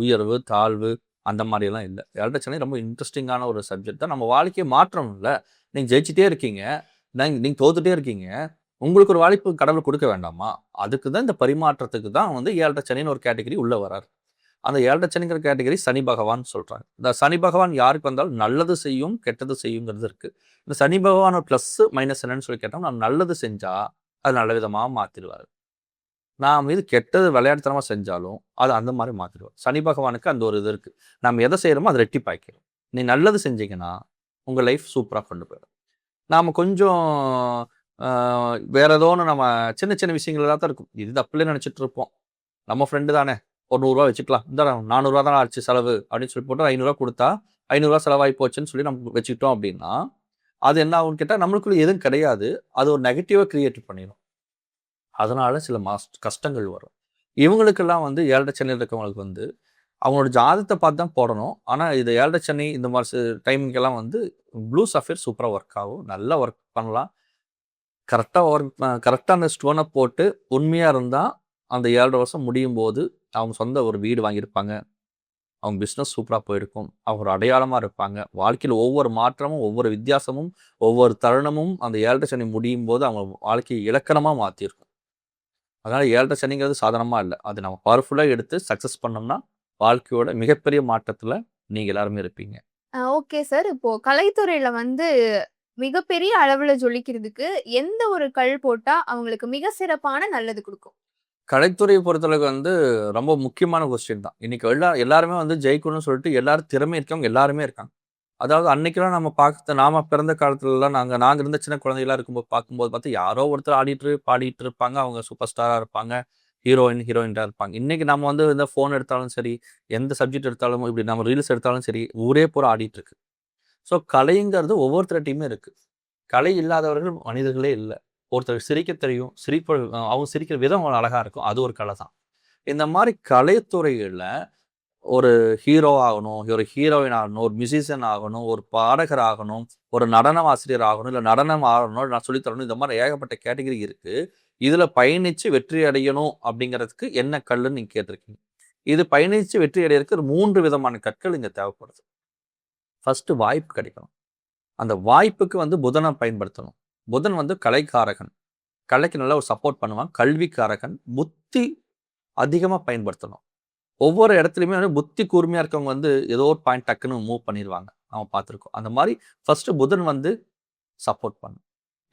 உயர்வு, தாழ்வு அந்த மாதிரியெல்லாம் இல்லை. 7.5 சனி ரொம்ப இன்ட்ரெஸ்டிங்கான ஒரு சப்ஜெக்ட் தான். நம்ம வாழ்க்கையை மாற்றம் இல்லை. நீங்கள் ஜெயிச்சிட்டே இருக்கீங்க, நீங்கள் தோத்துட்டே இருக்கீங்க, உங்களுக்கு ஒரு வாய்ப்பு கடவுள் கொடுக்க வேண்டாமா? அதுக்கு தான் இந்த பரிமாற்றத்துக்கு தான் வந்து 7.5 சனின்னு ஒரு கேட்டகரி உள்ளே வரார். அந்த 7.5 சனிங்கிற கேட்டகரி சனி பகவான் சொல்கிறாங்க. இந்த சனி பகவான் யாருக்கு வந்தாலும் நல்லது செய்யும், கெட்டது செய்யுங்கிறது இருக்குது. இந்த சனி பகவான் ப்ளஸ் மைனஸ் என்னன்னு சொல்லி கேட்டோம், நான் நல்லது செஞ்சால் அது நல்ல விதமாக மாற்றிடுவார். நான் மீது கெட்டது விளையாட்டுத்தனமா செஞ்சாலும் அது அந்த மாதிரி மாத்திடுவார். சனி பகவானுக்கு அந்த ஒரு இது இருக்கு. நம்ம எதை செய்யறோமோ அதை ரெட்டிப்பாக்கிடும். நீ நல்லது செஞ்சீங்கன்னா உங்க லைஃப் சூப்பரா கொண்டு போயிடும். நாம கொஞ்சம் வேற ஏதோ ஒன்று நம்ம சின்ன சின்ன விஷயங்கள் தான் இருக்கும். இது தப்புல நினைச்சிட்டு இருப்போம். நம்ம ஃப்ரெண்டு தானே ஒரு ரூ. 100 வச்சுக்கலாம். இந்த ரூ. 400 தான் ஆச்சு செலவு அப்படின்னு சொல்லி போட்டு ரூ. 500 கொடுத்தா ரூ. 500 செலவாகி போச்சுன்னு சொல்லி நம்ம வச்சுக்கிட்டோம் அப்படின்னா அது என்ன ஆகும்னு கேட்டால் நம்மளுக்குள்ள எதுவும் கிடையாது. அது ஒரு நெகட்டிவாக கிரியேட் பண்ணிடும். அதனால சில கஷ்டங்கள் வரும். இவங்களுக்கெல்லாம் வந்து 7 சனியில் இருக்கவங்களுக்கு வந்து அவங்களோட ஜாதகத்தை பார்த்து தான் போடணும். ஆனால் இது 7 சனி இந்த மாதிரி டைமிங்கெல்லாம் வந்து ப்ளூ சஃபேர் சூப்பராக ஒர்க் ஆகும். நல்லா ஒர்க் பண்ணலாம். கரெக்டாக அந்த ஸ்டோனை போட்டு உண்மையாக இருந்தால் அந்த 7 வருஷம் முடியும் போது அவங்க சொந்த ஒரு வீடு வாங்கியிருப்பாங்க. அவங்க பிஸ்னஸ் சூப்பராக போயிருக்கும். அவங்க ஒரு அடையாளமாக இருப்பாங்க. வாழ்க்கையில் ஒவ்வொரு மாற்றமும் ஒவ்வொரு வித்தியாசமும் ஒவ்வொரு தருணமும் அந்த 7 சனி முடியும் போது அவங்க வாழ்க்கையை இலக்கணமாக மாற்றிருக்கும். அதனால் 7 சனிங்கிறது சாதாரணமாக இல்லை. அது நம்ம பவர்ஃபுல்லாக எடுத்து சக்ஸஸ் பண்ணோம்னா வாழ்க்கையோட மிகப்பெரிய மாற்றத்தில் நீங்கள் எல்லாருமே இருப்பீங்க. Okay sir. இப்போ கலைத்துறையில வந்து மிகப்பெரிய அளவுல ஜொலிக்கிறதுக்கு எந்த ஒரு கல் போட்டா அவங்களுக்கு மிக சிறப்பான நல்லது கொடுக்கும்? கலைத்துறையை பொறுத்தளவுக்கு வந்து ரொம்ப முக்கியமான கொஸ்டின் தான். இன்னைக்கு எல்லாருமே வந்து ஜெயிக்கணும்னு சொல்லிட்டு எல்லாரும் திறமை இருக்கவங்க எல்லாருமே இருக்காங்க. அதாவது அன்னைக்கெல்லாம் நாம பிறந்த காலத்துலலாம் நாங்க இருந்த சின்ன குழந்தைகளா இருக்கும்போது பார்க்கும்போது பார்த்தா யாரோ ஒருத்தர் பாடிட்டு இருப்பாங்க. அவங்க சூப்பர் ஸ்டாரா இருப்பாங்க. ஹீரோயின்டா இருப்பாங்க. இன்னைக்கு நம்ம வந்து இந்த ஃபோன் எடுத்தாலும் சரி, எந்த சப்ஜெக்ட் எடுத்தாலும் இப்படி நம்ம ரீல்ஸ் எடுத்தாலும் சரி, ஊரே பூரா ஆடிட்டு இருக்கு. ஸோ கலைங்கிறது ஒவ்வொருத்தர்கிட்டையுமே இருக்கு. கலை இல்லாதவர்கள் மனிதர்களே இல்லை. ஒருத்தர் சிரிக்க தெரியும். அவங்க சிரிக்கிற விதம் அழகா இருக்கும். அது ஒரு கலை தான். இந்த மாதிரி கலைத்துறைகளில் ஒரு ஹீரோ ஆகணும், ஒரு ஹீரோயின் ஆகணும், ஒரு மியூசிஷியன் ஆகணும், ஒரு பாடகர் ஆகணும், ஒரு நடன ஆசிரியர் ஆகணும், இல்லை நடனம் ஆகணும், நான் சொல்லித்தரணும். இந்த மாதிரி ஏகப்பட்ட கேட்டகரி இருக்கு. இதுல பயணிச்சு வெற்றி அடையணும் அப்படிங்கிறதுக்கு என்ன கல்லுன்னு நீங்க கேட்டிருக்கீங்க. இது பயணிச்சு வெற்றி அடையிறதுக்கு 3 விதமான கற்கள் இங்க தேவைப்படுது. ஃபர்ஸ்ட் வாய்ப்பு கிடைக்கணும். அந்த வாய்ப்புக்கு வந்து புதனை பயன்படுத்தணும். புதன் வந்து கலைக்காரகன். கலைக்கு நல்லா ஒரு சப்போர்ட் பண்ணுவான். கல்விக்காரகன். புத்தி அதிகமா பயன்படுத்தணும். ஒவ்வொரு இடத்துலையுமே வந்து புத்தி கூர்மையா இருக்கவங்க வந்து ஏதோ ஒரு பாயிண்ட் டக்குன்னு மூவ் பண்ணிடுவாங்க. நம்ம பார்த்துருக்கோம். அந்த மாதிரி ஃபர்ஸ்ட் புதன் வந்து சப்போர்ட் பண்ணும்.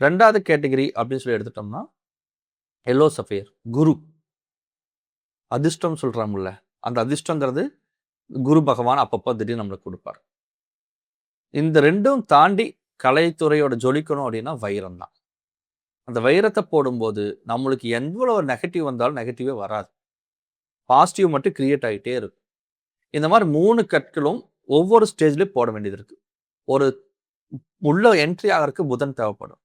2வது கேட்டகரி அப்படின்னு சொல்லி எடுத்துட்டோம்னா எல்லோ சஃபேர் குரு. அதிர்ஷ்டம் சொல்றாங்கல்ல, அந்த அதிர்ஷ்டங்கிறது குரு பகவான் அப்பப்போ திடீர்னு நம்மளுக்கு கொடுப்பார். இந்த 2ம் தாண்டி கலைத்துறையோட ஜொலிக்கணும் அப்படின்னா வைரம் தான். அந்த வைரத்தை போடும்போது நம்மளுக்கு எவ்வளவு நெகட்டிவ் வந்தாலும் நெகட்டிவே வராது. பாசிட்டிவ் மட்டும் கிரியேட் ஆகிட்டே இருக்கும். இந்த மாதிரி 3 கற்களும் ஒவ்வொரு ஸ்டேஜ்லயும் போட வேண்டியது இருக்கு. ஒரு உள்ள என்ட்ரி ஆகிறதுக்கு புதன் தேவைப்படும்.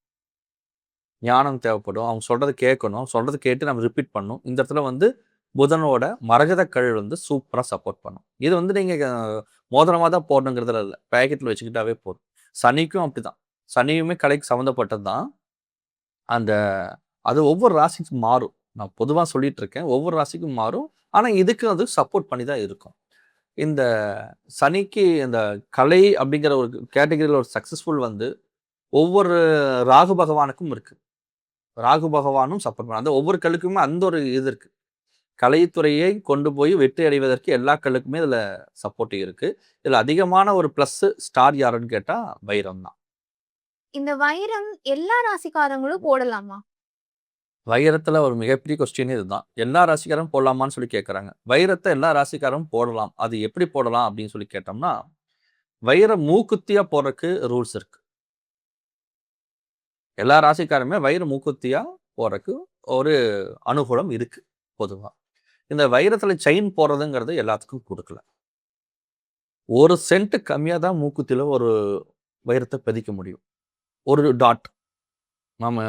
ஞானம் தேவைப்படும். அவங்க சொல்றதை கேட்கணும். சொல்றதை கேட்டு நம்ம ரிப்பீட் பண்ணணும். இந்த இடத்துல வந்து புதனோட மரகத கல் வந்து சூப்பராக சப்போர்ட் பண்ணும். இது வந்து நீங்கள் மோதிரமாக தான் போடணுங்கிறதுல இல்லை, பேக்கெட்டில் வச்சுக்கிட்டாவே போதும். சனிக்கும் அப்படிதான். சனியுமே கலைக்கு சம்மந்தப்பட்டது தான். அந்த அது ஒவ்வொரு ராசிக்கும் மாறும். நான் பொதுவாக சொல்லிட்டு இருக்கேன், ஒவ்வொரு ராசிக்கும் மாறும். ஆனால் இதுக்கு அது சப்போர்ட் பண்ணி தான் இருக்கும். இந்த சனிக்கு இந்த கலை அப்படிங்கிற ஒரு கேட்டகரியில் ஒரு சக்ஸஸ்ஃபுல் வந்து ஒவ்வொரு ராகு பகவானுக்கும் இருக்கு. ராகு பகவானும் சப்போர்ட் பண்ண அந்த ஒவ்வொரு கல்லுக்குமே அந்த ஒரு இது இருக்கு. கலைத்துறையை கொண்டு போய் வெற்றி அடைவதற்கு எல்லா கல்லுக்குமே இதுல சப்போர்ட் இருக்கு. இதுல அதிகமான ஒரு பிளஸ் ஸ்டார் யாருன்னு கேட்டா வைரம் தான். இந்த வைரம் எல்லா ராசிக்காரங்களும் போடலாமா? வைரத்துல ஒரு மிகப்பெரிய கொஸ்டின் இதுதான். எல்லா ராசிக்காரும் போடலாமான்னு சொல்லி கேட்கறாங்க. வைரத்தை எல்லா ராசிக்காரும் போடலாம். அது எப்படி போடலாம் அப்படின்னு சொல்லி கேட்டோம்னா, வைரம் மூக்குத்தியா போறதுக்கு ரூல்ஸ் இருக்கு. எல்லா ராசிக்காருமே வைர மூக்குத்தியா போறதுக்கு ஒரு அனுகூலம் இருக்கு பொதுவா. இந்த வைரத்துல செயின் போடுறதுங்கிறது எல்லாத்துக்கும் கொடுக்கல. 1 சென்ட் கம்மியா தான் மூக்குத்தில ஒரு வைரத்தை பதிக்க முடியும். ஒரு டாட், நம்ம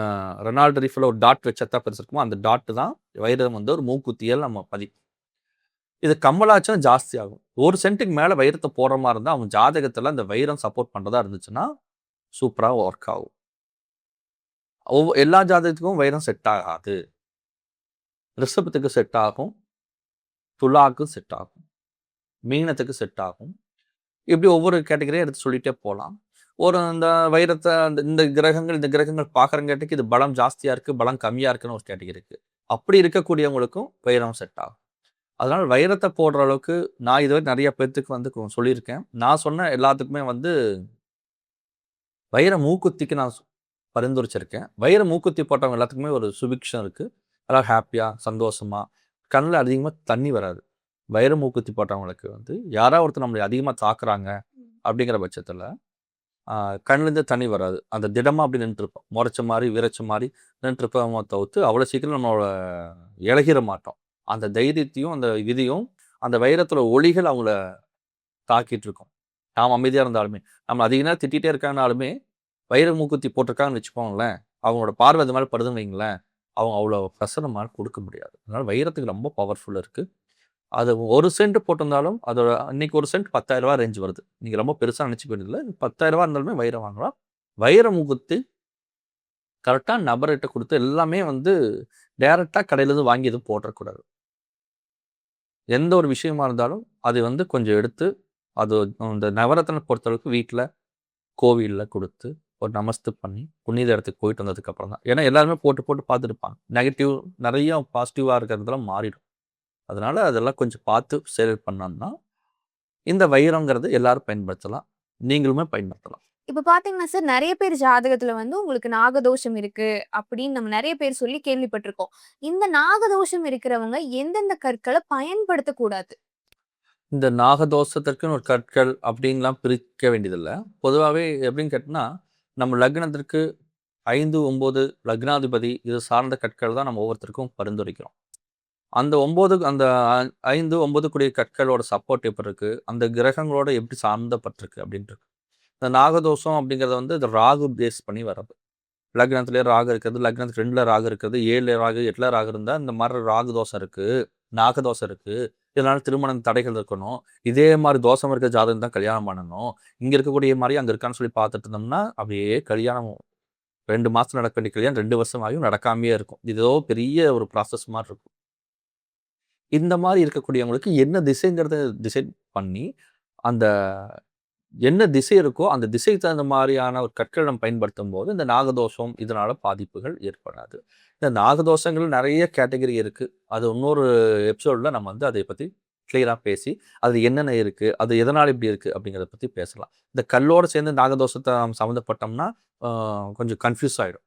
ரெனால்டு ரீஃபில் ஒரு டாட் வச்சா பெருசு இருக்குமோ அந்த டாட் தான் வைரம் வந்து ஒரு மூக்குத்தியல் நம்ம பதிப்போம். இது கம்மலாச்சுன்னா ஜாஸ்தி ஆகும். 1 சென்ட்டுக்கு மேல வைரத்தை போடுற மாதிரி இருந்தால் அவங்க ஜாதகத்துல அந்த வைரம் சப்போர்ட் பண்றதா இருந்துச்சுன்னா சூப்பரா ஒர்க் ஆகும். எல்லா ஜாதகத்துக்கும் வைரம் செட் ஆகாது. ரிஷபத்துக்கு செட் ஆகும், துலாக்கு செட் ஆகும், மீனத்துக்கு செட் ஆகும். இப்படி ஒவ்வொரு கேட்டகரியும் எடுத்து சொல்லிட்டே போகலாம். ஒரு இந்த வைரத்தை இந்த கிரகங்கள் பார்க்குறங்காட்டிக்கு இது பலம் ஜாஸ்தியாக இருக்குது, பலம் கம்மியாக இருக்குன்னு ஒரு கேட்டகரி இருக்குது. அப்படி இருக்கக்கூடியவங்களுக்கும் வைரம் செட் ஆகும். அதனால் வைரத்தை போடுற அளவுக்கு நான் இதுவரை நிறைய பேர்த்துக்கு வந்து சொல்லியிருக்கேன். நான் சொன்ன எல்லாத்துக்குமே வந்து வைர மூக்குத்திக்கு நான் பரிந்துரைச்சிருக்கேன். வைர மூக்குத்தி போட்டவங்க எல்லாத்துக்குமே ஒரு சுபிக்ஷம் இருக்குது. அதாவது ஹாப்பியாக சந்தோஷமாக கண்ணில் அதிகமாக தண்ணி வராது. வைர மூக்குத்தி போட்டவங்களுக்கு வந்து யாராவது ஒருத்தர் நம்மளை அதிகமாக தாக்குறாங்க அப்படிங்கிற பட்சத்தில் கண்ணுலேருந்து தண்ணி வராது. அந்த திடமாக அப்படி நின்றுருப்போம். முறைச்ச மாதிரி விரைச்ச மாதிரி நின்றுருப்போமோ தவிர்த்து அவ்வளோ சீக்கிரம் நம்மளோட இழகிற மாட்டோம். அந்த தைரியத்தையும் அந்த விதியும் அந்த வைரத்தோட ஒளிகள் அவங்கள தாக்கிட்டு இருக்கும். நாம் அமைதியாக இருந்தாலுமே நம்ம அதிக நேரம் திட்டிகிட்டே இருக்காங்கனாலுமே வைர மூக்குத்தி போட்டிருக்காங்கன்னு வச்சுக்கோங்களேன், அவங்களோட பார்வை அது மாதிரி படுதுன்னு வைங்களேன், அவங்க அவ்வளோ ப்ரெஷர் நம்மளால் கொடுக்க முடியாது. அதனால் வைரத்துக்கு ரொம்ப பவர்ஃபுல்லாக இருக்குது. அது 1 சென்ட் போட்டிருந்தாலும் அதோட இன்னைக்கு 1 சென்ட் 10,000 ரேஞ்ச் வருது. நீங்கள் ரொம்ப பெருசாக நினச்சிக்க வேண்டியதில்லை. 10,000 இருந்தாலுமே வைரம் வாங்கலாம். வைர மூக்குத்தி கரெக்டாக நபர்கிட்ட கொடுத்து எல்லாமே வந்து டைரெக்டாக கடையிலேருந்து வாங்கி எதுவும் போட்டுறக்கூடாது. எந்த ஒரு விஷயமா இருந்தாலும் அது வந்து கொஞ்சம் எடுத்து அது இந்த நவரத்தின பொறுத்தளவுக்கு வீட்டில் கோவிலில் கொடுத்து ஒரு நமஸ்து பண்ணி புனித இடத்துக்கு போயிட்டு வந்ததுக்கப்புறம் தான். ஏன்னா எல்லாருமே போட்டு போட்டு பார்த்துருப்பாங்க. நெகட்டிவ் நிறைய பாசிட்டிவாக இருக்கிறதெல்லாம் மாறிடும். அதனால் அதெல்லாம் கொஞ்சம் பார்த்து சேல் பண்ணோம்னா இந்த வைரங்கிறது எல்லாரும் பயன்படுத்தலாம். நீங்களுமே பயன்படுத்தலாம். இப்ப பாத்தீங்கன்னா சார், நெறைய பேர் ஜாதகத்துல வந்து உங்களுக்கு நாகதோஷம் இருக்கு அப்படின்னு நம்ம நெறைய பேர் சொல்லி கேள்விப்பட்டிருக்கோம். இந்த நாகதோஷம் இருக்கிறவங்க எந்தெந்த கற்கள பயன்படுத்தக்கூடாது? இந்த நாகதோஷத்திற்குன்னு ஒரு கற்கள் அப்படின்லாம் பிரிக்க வேண்டியதில்லை. பொதுவாகவே எப்படின்னு கேட்டிங்கன்னா, நம்ம லக்னத்திற்கு 5, 9 லக்னாதிபதி இது சார்ந்த கற்கள் தான் நம்ம ஒவ்வொருத்தருக்கும் பரிந்துரைக்கிறோம். அந்த 9 அந்த 5, 9 கூடிய கற்களோட சப்போர்ட் எப்படி இருக்குது, அந்த கிரகங்களோட எப்படி சார்ந்தப்பட்டிருக்கு அப்படின்ட்டு இருக்கு. இந்த நாகதோஷம் அப்படிங்கிறத வந்து இந்த ராகு பேஸ் பண்ணி வர்றது. லக்னத்திலே ராகு இருக்கிறது, லக்னத்துக்கு 2ல் ராகு இருக்கிறது, 7ல் ராகு, 8ல் ராகு இருந்தால் இந்த மாதிரி ராகு தோஷம் இருக்குது, நாகதோஷம் இருக்குது, இதனால திருமணம் தடைகள் இருக்கணும், இதே மாதிரி தோஷம் இருக்கிற ஜாதகம் தான் கல்யாணம் பண்ணணும், இங்கே இருக்கக்கூடிய மாதிரி அங்கே இருக்கான்னு சொல்லி பார்த்துட்டு இருந்தோம்னா அப்படியே கல்யாணம் 2 மாதம் நடக்க வேண்டிய கல்யாணம் 2 வருஷம் ஆகியும் நடக்காமையே இருக்கும். இதோ பெரிய ஒரு ப்ராசஸ் மாதிரி இருக்கும். இந்த மாதிரி இருக்கக்கூடியவங்களுக்கு என்ன திசைங்கிறத டிசைட் பண்ணி அந்த என்ன திசை இருக்கோ அந்த திசைக்கு தகுந்த மாதிரியான ஒரு கற்கள் நம்ம பயன்படுத்தும் போது இந்த நாகதோஷம் இதனால பாதிப்புகள் ஏற்படாது. இந்த நாகதோஷங்கள் நிறைய கேட்டகரி இருக்குது. அது இன்னொரு எபிசோடில் நம்ம வந்து அதை பற்றி கிளியராக பேசி அது என்னென்ன இருக்குது, அது எதனால் இப்படி இருக்குது அப்படிங்கிறத பற்றி பேசலாம். இந்த கல்லோடு சேர்ந்து நாகதோஷத்தை நம்ம சம்மந்தப்பட்டோம்னா கொஞ்சம் கன்ஃபியூஸ் ஆகிடும்.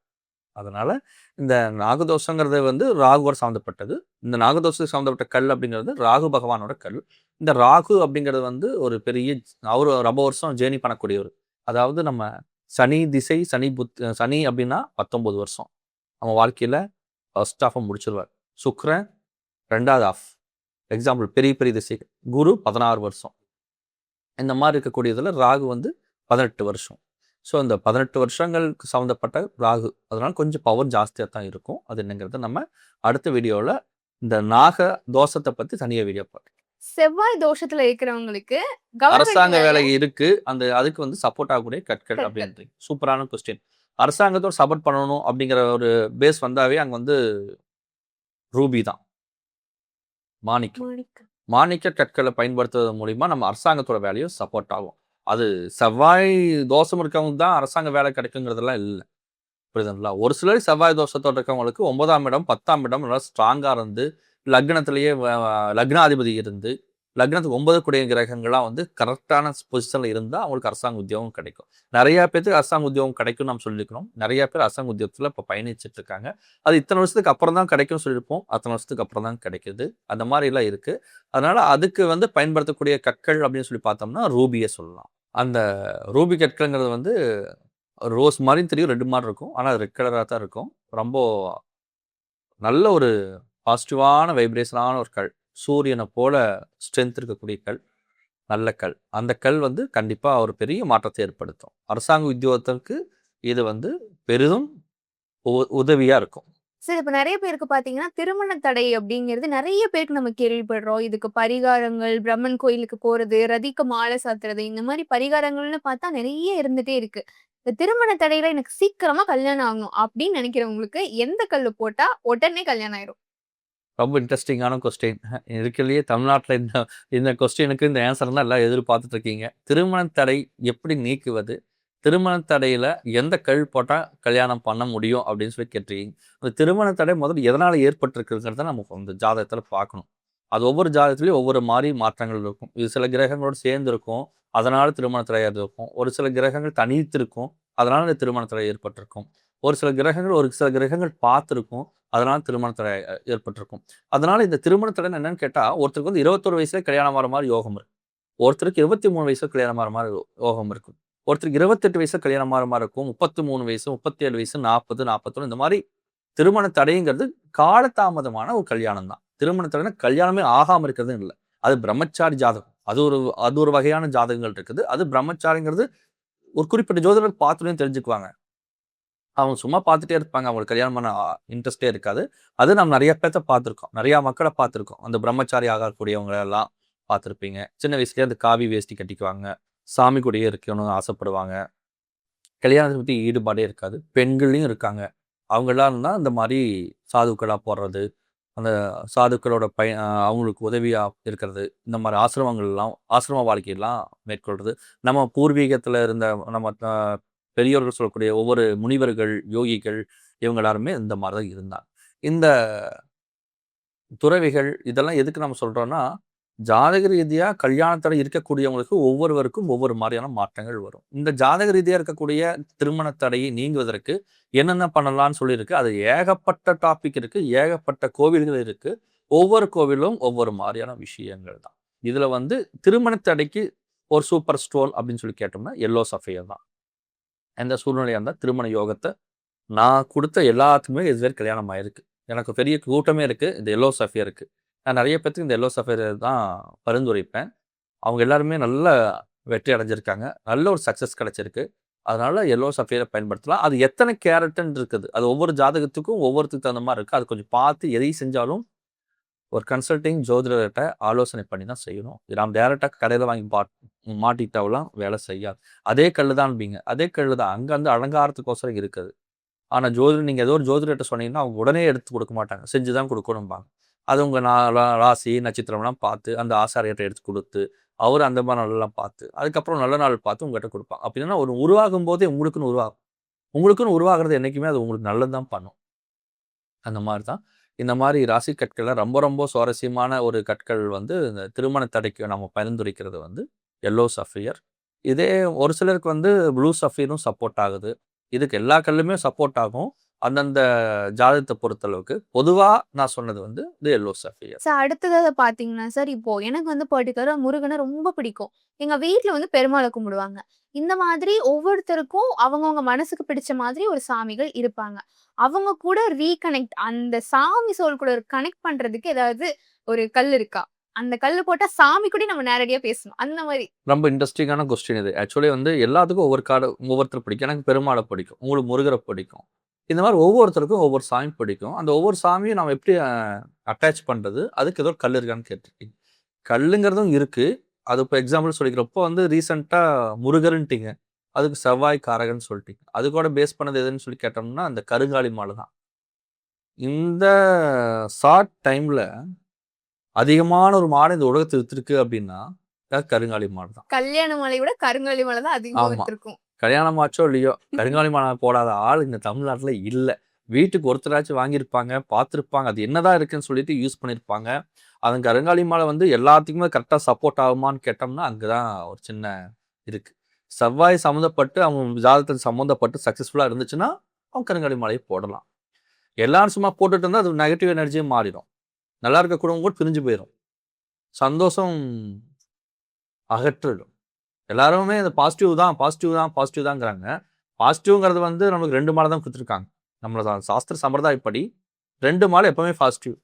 அதனால் இந்த நாகதோஷங்கிறது வந்து ராகுவோட சம்மந்தப்பட்டது. இந்த நாகதோஷத்துக்கு சம்மந்தப்பட்ட கல் அப்படிங்கிறது ராகு பகவானோட கல். இந்த ராகு அப்படிங்கிறது வந்து ஒரு பெரிய அவர் ரொம்ப வருஷம் ஜேர்னி பண்ணக்கூடியவர். அதாவது நம்ம சனி திசை சனி அப்படின்னா 19 வருஷம் நம்ம வாழ்க்கையில் ஃபர்ஸ்ட் ஹாஃபை முடிச்சிருவார். சுக்கிரன் 2வது ஹாஃப். எக்ஸாம்பிள் பெரிய பெரிய திசை குரு 16 வருஷம். இந்த மாதிரி இருக்கக்கூடியதில் ராகு வந்து 18 வருஷம். ஸோ இந்த 18 வருஷங்களுக்கு சம்மந்தப்பட்ட ராகு. அதனால கொஞ்சம் பவர் ஜாஸ்தியாக தான் இருக்கும். அது என்னங்கிறத நம்ம அடுத்த வீடியோவில் இந்த நாக தோஷத்தை பற்றி தனியாக வீடியோ பார்க்கலாம். செவ்வாய் தோஷத்துல இருக்கிறவங்களுக்கு அரசாங்க வேலை இருக்கு, அந்த அதுக்கு வந்து சப்போர்ட் ஆகக்கூடிய கற்கள் அப்படின்றீங்க. சூப்பரான கொஸ்டின். அரசாங்கத்தோட சப்போர்ட் பண்ணணும் அப்படிங்கிற ஒரு பேஸ் வந்தாவே அங்கே வந்து ரூபி தான், மாணிக்கம். மாணிக்க கற்களை பயன்படுத்துவது மூலிமா நம்ம அரசாங்கத்தோட வேலையும் சப்போர்ட் ஆகும். அது செவ்வாய் தோஷம் இருக்கவங்க தான் அரசாங்க வேலை கிடைக்குங்கிறதெல்லாம் இல்லை, புரியுதுங்களா? ஒரு சிலர் செவ்வாய் தோஷத்தோடு இருக்கவங்களுக்கு 9ஆம் இடம் 10ஆம் இடம் நல்லா ஸ்ட்ராங்காக இருந்து லக்னத்திலேயே லக்னாதிபதி இருந்து லக்னத்துக்கு 9 கூடிய கிரகங்கள்லாம் வந்து கரெக்டான பொசிஷனில் இருந்தால் அவங்களுக்கு அரசாங்க உத்தியோகம் கிடைக்கும். நிறையா பேருக்கு அரசாங்க உத்தியோகம் கிடைக்கும்னு நம்ம சொல்லியிருக்கிறோம். நிறையா பேர் அரசாங்க உத்தியோகத்தில் இப்போ பயணிச்சுட்டு இருக்காங்க. அது இத்தனை வருஷத்துக்கு அப்புறம் தான் கிடைக்கும்னு சொல்லியிருப்போம், அத்தனை வருஷத்துக்கு அப்புறம் தான் கிடைக்குது. அந்த மாதிரிலாம் இருக்குது. அதனால் அதுக்கு வந்து பயன்படுத்தக்கூடிய கற்கள் அப்படின்னு சொல்லி பார்த்தோம்னா ரூபியை சொல்லலாம். அந்த ரூபி கற்கள்ங்கிறது வந்து ரோஸ் மாதிரியும் தெரியும், ரெட் மாதிரி இருக்கும், ஆனால் ரெட் கலராக தான் இருக்கும். ரொம்ப நல்ல ஒரு பாசிட்டிவான வைப்ரேஷனான ஒரு கல், சூரியனை போல ஸ்ட்ரென்த் இருக்கக்கூடிய கல், நல்ல கல். அந்த கல் வந்து கண்டிப்பாக ஒரு பெரிய மாற்றத்தை ஏற்படுத்தும். அரசாங்க உத்தியோகத்திற்கு இது வந்து பெரிதும் உதவியாக இருக்கும். சார், இப்ப நெறைய பேருக்கு பாத்தீங்கன்னா, திருமண தடை அப்படிங்கிறது நெறைய பேருக்கு நம்ம கேள்விப்படுறோம். இதுக்கு பரிகாரங்கள், பிரம்மன் கோயிலுக்கு போறது, ரதிக்கு மாலை சாத்துறது, இந்த மாரி பரிகாரங்கள்னு பார்த்தா நெறைய இருந்துட்டே இருக்கு. இந்த திருமண தடையில எனக்கு சீக்கிரமா கல்யாணம் ஆகணும் அப்படின்னு நெனைக்கிறவங்களுக்கு எந்த கல்லு போட்டா உடனே கல்யாணம் ஆயிரும்? ரொம்ப இன்ட்ரெஸ்டிங்கான கொஸ்டின். இருக்கிறதுலையே தமிழ்நாட்டில் இந்த கொஸ்டினுக்கு இந்த ஆன்சர் தான் எல்லாம் எதிர்பார்த்துட்டு இருக்கீங்க. திருமண தடை எப்படி நீக்குவது, திருமண தடையில் எந்த கல் போட்டால் கல்யாணம் பண்ண முடியும் அப்படின்னு சொல்லி கேட்டிருக்கீங்க. அந்த திருமண தடை முதல்ல எதனால் ஏற்பட்டிருக்குங்கிறத நம்ம அந்த ஜாதகத்தில் பார்க்கணும். அது ஒவ்வொரு ஜாதகத்துலேயும் ஒவ்வொரு மாதிரி மாற்றங்கள் இருக்கும். இது சில கிரகங்களோடு சேர்ந்து இருக்கும், அதனால் திருமண தடை இருக்கும். ஒரு சில கிரகங்கள் தனித்து இருக்கும், அதனால் இந்த திருமண தடை ஏற்பட்டிருக்கும். ஒரு சில கிரகங்கள் பார்த்துருக்கும், அதனால திருமண தடை ஏற்பட்டிருக்கும். அதனால இந்த திருமண தடை என்னன்னு கேட்டா, ஒருத்தருக்கு வந்து 21 வயசுல கல்யாணம் ஆகிற மாதிரி யோகம் இருக்கு. ஒருத்தருக்கு 23 வயசுல கல்யாணம் ஆகிற மாதிரி யோகம் இருக்கும். ஒருத்தருக்கு 28 வயசுல கல்யாணம் ஆகிற மாதிரி இருக்கும். 33 வயசு, 37 வயசு, 40, 41 இந்த மாதிரி திருமண தடைங்கிறது காலதாமதமான ஒரு கல்யாணம் தான். திருமண தடைனா கல்யாணமே ஆகாம இருக்கிறது இல்ல. அது பிரம்மச்சாரி ஜாதகம். அது ஒரு வகையான ஜாதகங்கள் இருக்குது. அது பிரம்மச்சாரிங்கிறது ஒரு குறிப்பிட்ட ஜோதிடர் பார்த்தோன்னே தெரிஞ்சுக்குவாங்க. அவங்க சும்மா பார்த்துட்டே இருப்பாங்க. அவங்களுக்கு கல்யாணம் பண்ண இன்ட்ரெஸ்ட்டே இருக்காது. அது நம்ம நெறைய பேத்த பார்த்துருக்கோம். நெறைய மக்கள பார்த்துருக்கோம். அந்த பிரம்மச்சாரி ஆகக்கூடியவங்கள எல்லாம் பார்த்துருப்பீங்க. சின்ன வயசுலயே அந்த காவி வேஷ்டி கட்டிக்குவாங்க. சாமி கூடயே இருக்கணும்னு ஆசைப்படுவாங்க. கல்யாணத்த பத்தி ஈடுபாடே இருக்காது. பெண்கள்லயும் இருக்காங்க. அவங்க எல்லாரும் தான் இந்த மாரி சாதுக்களா போடுறது. அந்த சாதுக்களோட அவங்களுக்கு உதவியா இருக்கிறது. இந்த மாரி ஆசிரம வாழ்க்கையெல்லாம் மேற்கொள்றது. நம்ம பூர்வீகத்துல இருந்த நம்ம பெரியோர்கள் சொல்லக்கூடிய ஒவ்வொரு முனிவர்கள், யோகிகள் இவங்க எல்லாருமே இந்த மாரி தான் இருந்தாங்க. இந்த துறவிகள் இதெல்லாம் எதுக்கு நம்ம சொல்றோம்னா, ஜாதக ரீதியா கல்யாண தடை இருக்கக்கூடியவங்களுக்கு ஒவ்வொருவருக்கும் ஒவ்வொரு மாரியான மாற்றங்கள் வரும். இந்த ஜாதக ரீதியா இருக்கக்கூடிய திருமண தடையை நீங்குவதற்கு என்னென்ன பண்ணலாம்னு சொல்லியிருக்கு. அது ஏகப்பட்ட டாபிக் இருக்கு. ஏகப்பட்ட கோவில்கள் இருக்கு. ஒவ்வொரு கோவிலும் ஒவ்வொரு மாரியான விஷயங்கள் தான். இதுல வந்து திருமண தடைக்கு ஒரு சூப்பர் ஸ்டோன் அப்படின்னு சொல்லி கேட்டோம்னா, எல்லோ சஃபையர் தான். எந்த சூழ்நிலையா இருந்தா திருமண யோகத்த நான் குடுத்த எல்லாத்துக்குமே இதுவரை கல்யாணம் ஆயிருக்கு. எனக்கு பெரிய கூட்டமே இருக்கு. இந்த எல்லோ சஃபையருக்கு. நான் நெறைய பேத்துக்கு இந்த எல்லோ சஃபையர் தான் பரிந்துரைப்பேன். அவங்க எல்லாருமே நல்ல வெற்றி அடைஞ்சிருக்காங்க. நல்ல ஒரு சக்சஸ் கிடைச்சிருக்கு. அதனால எல்லோ சஃபையர பயன்படுத்தலாம். அது எத்தனை கேரட்ன்னு இருக்குது. அது ஒவ்வொரு ஜாதகத்துக்கும் ஒவ்வொருத்துக்கு தகுந்த மாரி இருக்கு. அது கொஞ்சம் பார்த்து எதை செஞ்சாலும் ஒரு கன்சல்டிங் ஜோதிடர்கிட்ட ஆலோசனை பண்ணி தான் செய்யணும். நாம் டைரக்ட்டா கடையில வாங்கி மாட்டிக்கிட்டாவெல்லாம் வேலை செய்யாது. அதே கல்லு தான்பீங்க. அதே கல்லு தான். அங்க வந்து அலங்காரத்துக்கோசரம் இருக்குது. ஆனா நீங்க ஏதோ ஒரு ஜோதிடர்ட்ட சொன்னீங்கன்னா, அவங்க உடனே எடுத்து குடுக்க மாட்டாங்க. செஞ்சு தான் குடுக்கணும்பாங்க. அது உங்க ராசி, நட்சத்திரம்லாம் பார்த்து, அந்த ஆசாரியர்ட்ட எடுத்து குடுத்து, அவரு அந்த மாரி நாளெல்லாம் பார்த்து, அதுக்கப்புறம் நல்ல நாள் பார்த்து உங்ககிட்ட குடுப்பாங்க. அப்படின்னா ஒரு உருவாகும்போதே உங்களுக்குன்னு உருவாகும். உங்களுக்குன்னு உருவாகுறது என்னைக்குமே அது உங்களுக்கு நல்லது தான் பண்ணும். அந்த மாரி தான். இந்த மாரி ராசி கற்கள்ல ரொம்ப ரொம்ப சுவாரஸ்யமான ஒரு கற்கள் வந்து இந்த திருமண தடைக்கு நம்ம பரிந்துரைக்கிறது வந்து எல்லோ சஃபையர். இதே ஒரு சிலருக்கு வந்து ப்ளூ சஃபைரும் சப்போர்ட் ஆகுது. இதுக்கு எல்லா கல்லுமே சப்போர்ட் ஆகும். அந்தந்த ஜாதகத்த பொறுத்தளவுக்கு. பொதுவா நான் சொன்னது வந்து இந்த எல்லோ சஃபையர். சார் அடுத்ததா பார்த்தீங்கன்னா சார், இப்போ எனக்கு வந்து பர்ட்டிகுலரா முருகன ரொம்ப பிடிக்கும். எங்க வீட்ல வந்து பெருமாள கும்பிடுவாங்க. இந்த மாதிரி ஒவ்வொருத்தருக்கும் அவங்கவங்க மனசுக்கு பிடிச்ச மாதிரி ஒரு சாமிகள் இருப்பாங்க. அவங்க கூட ரீகனெக்ட் அந்த சாமி சோல் கூட கனெக்ட் பண்றதுக்கு ஏதாவது ஒரு கல் இருக்கா? அந்த கல்லு போட்டா சாமி கூட நம்ம நேரடியா பேசணும். அந்த மாரி. ரொம்ப இன்ட்ரஸ்டிங்கான கொஸ்டின் இது. ஆக்சுவலி வந்து எல்லாத்துக்கும் ஒவ்வொரு ஒவ்வொருத்தர் பிடிக்கும். எனக்கு பெருமாள பிடிக்கும். உங்களுக்கு முருகர பிடிக்கும். இந்த மாரி ஒவ்வொருத்தருக்கும் ஒவ்வொரு சாமி பிடிக்கும். அந்த ஒவ்வொரு சாமியும் நம்ம எப்படி அட்டாச் பண்றது? அதுக்கு ஏதோ கல் இருக்கான்னு கேட்டுருக்கீங்க. கல்லுங்கிறதும் இருக்கு. அது இப்போ எக்ஸாம்பிள் சொல்லிக்கிறப்போ வந்து ரீசென்ட்டா முருகர்ன்ட்டீங்க. அதுக்கு செவ்வாய் காரகன்னு சொல்லிட்டீங்க. அது கூட பேஸ் பண்ணது எதுன்னு சொல்லி கேட்டோம்னா, அந்த கருங்காலி மாலை தான். இந்த ஷார்ட் டைம்ல அதிகமான ஒரு மாடு இந்த உலகத்துல வித்திருக்கு அப்படின்னா, அது கருங்காலி மாடு தான். கல்யாண மாலைய விட கருங்காலி மாலை தான் அதிகமா ஆமா. வித்திருக்கும். கல்யாணம் ஆச்சோ இல்லையோ, கருங்காலி மாலை போடாத ஆள் இந்த தமிழ்நாட்டுல இல்ல. வீட்டுக்கு ஒருத்தராச்சும் வாங்கியிருப்பாங்க, பார்த்துருப்பாங்க. அது என்னதான் இருக்குன்னு சொல்லிட்டு யூஸ் பண்ணியிருப்பாங்க. அந்த கருங்காலி மாலை வந்து எல்லாத்துக்குமே கரெக்ட்டா சப்போர்ட் ஆகுமான்னு கேட்டோம்னா, அங்க தான் ஒரு சின்ன இருக்கு. செவ்வாய் சம்மந்தப்பட்டு அவங்க ஜாதகத்துக்கு சம்மந்தப்பட்டு சக்சஸ்ஃபுல்லா இருந்துச்சுன்னா, அவங்க கருங்காலி மாலைய போடலாம். எல்லாரும் சும்மா போட்டுட்டு இருந்தா அது நெகட்டிவ் எனர்ஜியா மாறிடும். நல்லா இருக்க குடும்பம் கூட பிரிஞ்சு போயிரும். சந்தோஷம் அகற்றிடும். எல்லாருமே இந்த பாசிட்டிவ் தான், பாசிட்டிவ் தான், பாசிட்டிவ் தான்ங்கிறாங்க. பாசிட்டிவ்ங்கிறது வந்து நமக்கு 2 மாலை தான் குடுத்துருக்காங்க. நம்மளோட சாஸ்திர சம்பிரதாயப்படி 2 மாலை எப்பவுமே பாசிட்டிவ்.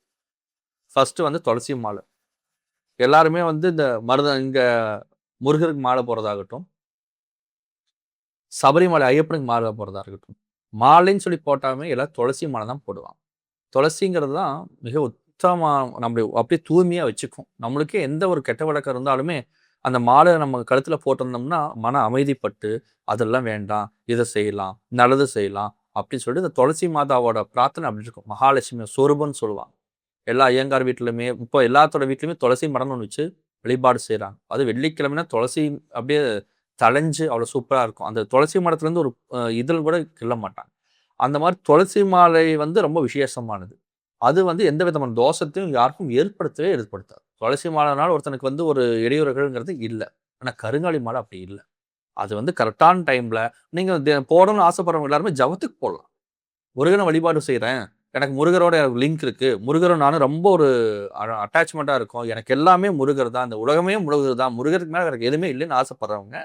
ஃபர்ஸ்ட் வந்து துளசி மாலை. எல்லாருமே வந்து இந்த இங்க முருகருக்கு மாலை போடுறதாகட்டும், சபரிமலை ஐயப்பனுக்கு மாலை போடுறதா இருக்கட்டும், மாலைன்னு சொல்லி போட்டாலுமே எல்லாம் துளசி மாலை தான் போடுவாங்க. துளசிங்கிறது தான் மிக உத்தமமா நம்மள அப்படியே தூய்மையா வச்சுக்கும். நம்மளுக்கே எந்த ஒரு கெட்ட வழக்கம் இருந்தாலுமே, அந்த மாலை நம்ம கழுத்துல போட்டிருந்தோம்னா, மன அமைதிப்பட்டு, அதெல்லாம் வேண்டாம், இத செய்யலாம், நல்லது செய்யலாம் அப்படின்னு சொல்லிட்டு இந்த துளசி மாதாவோட பிரார்த்தனை அப்படி இருக்கும். மகாலட்சுமி சொரூபம்னு சொல்லுவாங்க. எல்லா ஐயங்கார் வீட்லயுமே, இப்போ எல்லாத்தோட வீட்லயுமே துளசி மடம்னு ஒண்ணு வச்சு வழிபாடு செய்றாங்க. அது வெள்ளிக்கிழமைனா துளசி அப்படியே தழைஞ்சு அவ்வளோ சூப்பரா இருக்கும். அந்த துளசி மரத்துலேருந்து ஒரு இதழ் கூட கிள்ள மாட்டாங்க. அந்த மாரி துளசி மாலை வந்து ரொம்ப விசேஷமானது. அது வந்து எந்த விதமான தோஷத்தையும் யாருக்கும் ஏற்படுத்தாது. துளசி மாலைனால ஒருத்தனுக்கு வந்து ஒரு இடையூறுகள்ங்கிறது இல்ல. ஆனா கருங்காலி மாலை அப்படி இல்ல. அது வந்து கரெக்டான டைம்ல நீங்க போடணும்னு ஆசைப்படுறவங்க எல்லாருமே ஜபத்துக்கு போடலாம். முருகனை வழிபாடு செய்றேன், எனக்கு முருகரோட லிங்க் இருக்கு, முருகரும் நானும் ரொம்ப ஒரு அட்டாச்மெண்ட்டாக இருக்கும், எனக்கு எல்லாமே முருகர் தான், இந்த உலகமே முருகர் தான், முருகருக்கு மேலே எனக்கு எதுவுமே இல்லைன்னு ஆசைப்படுறவங்க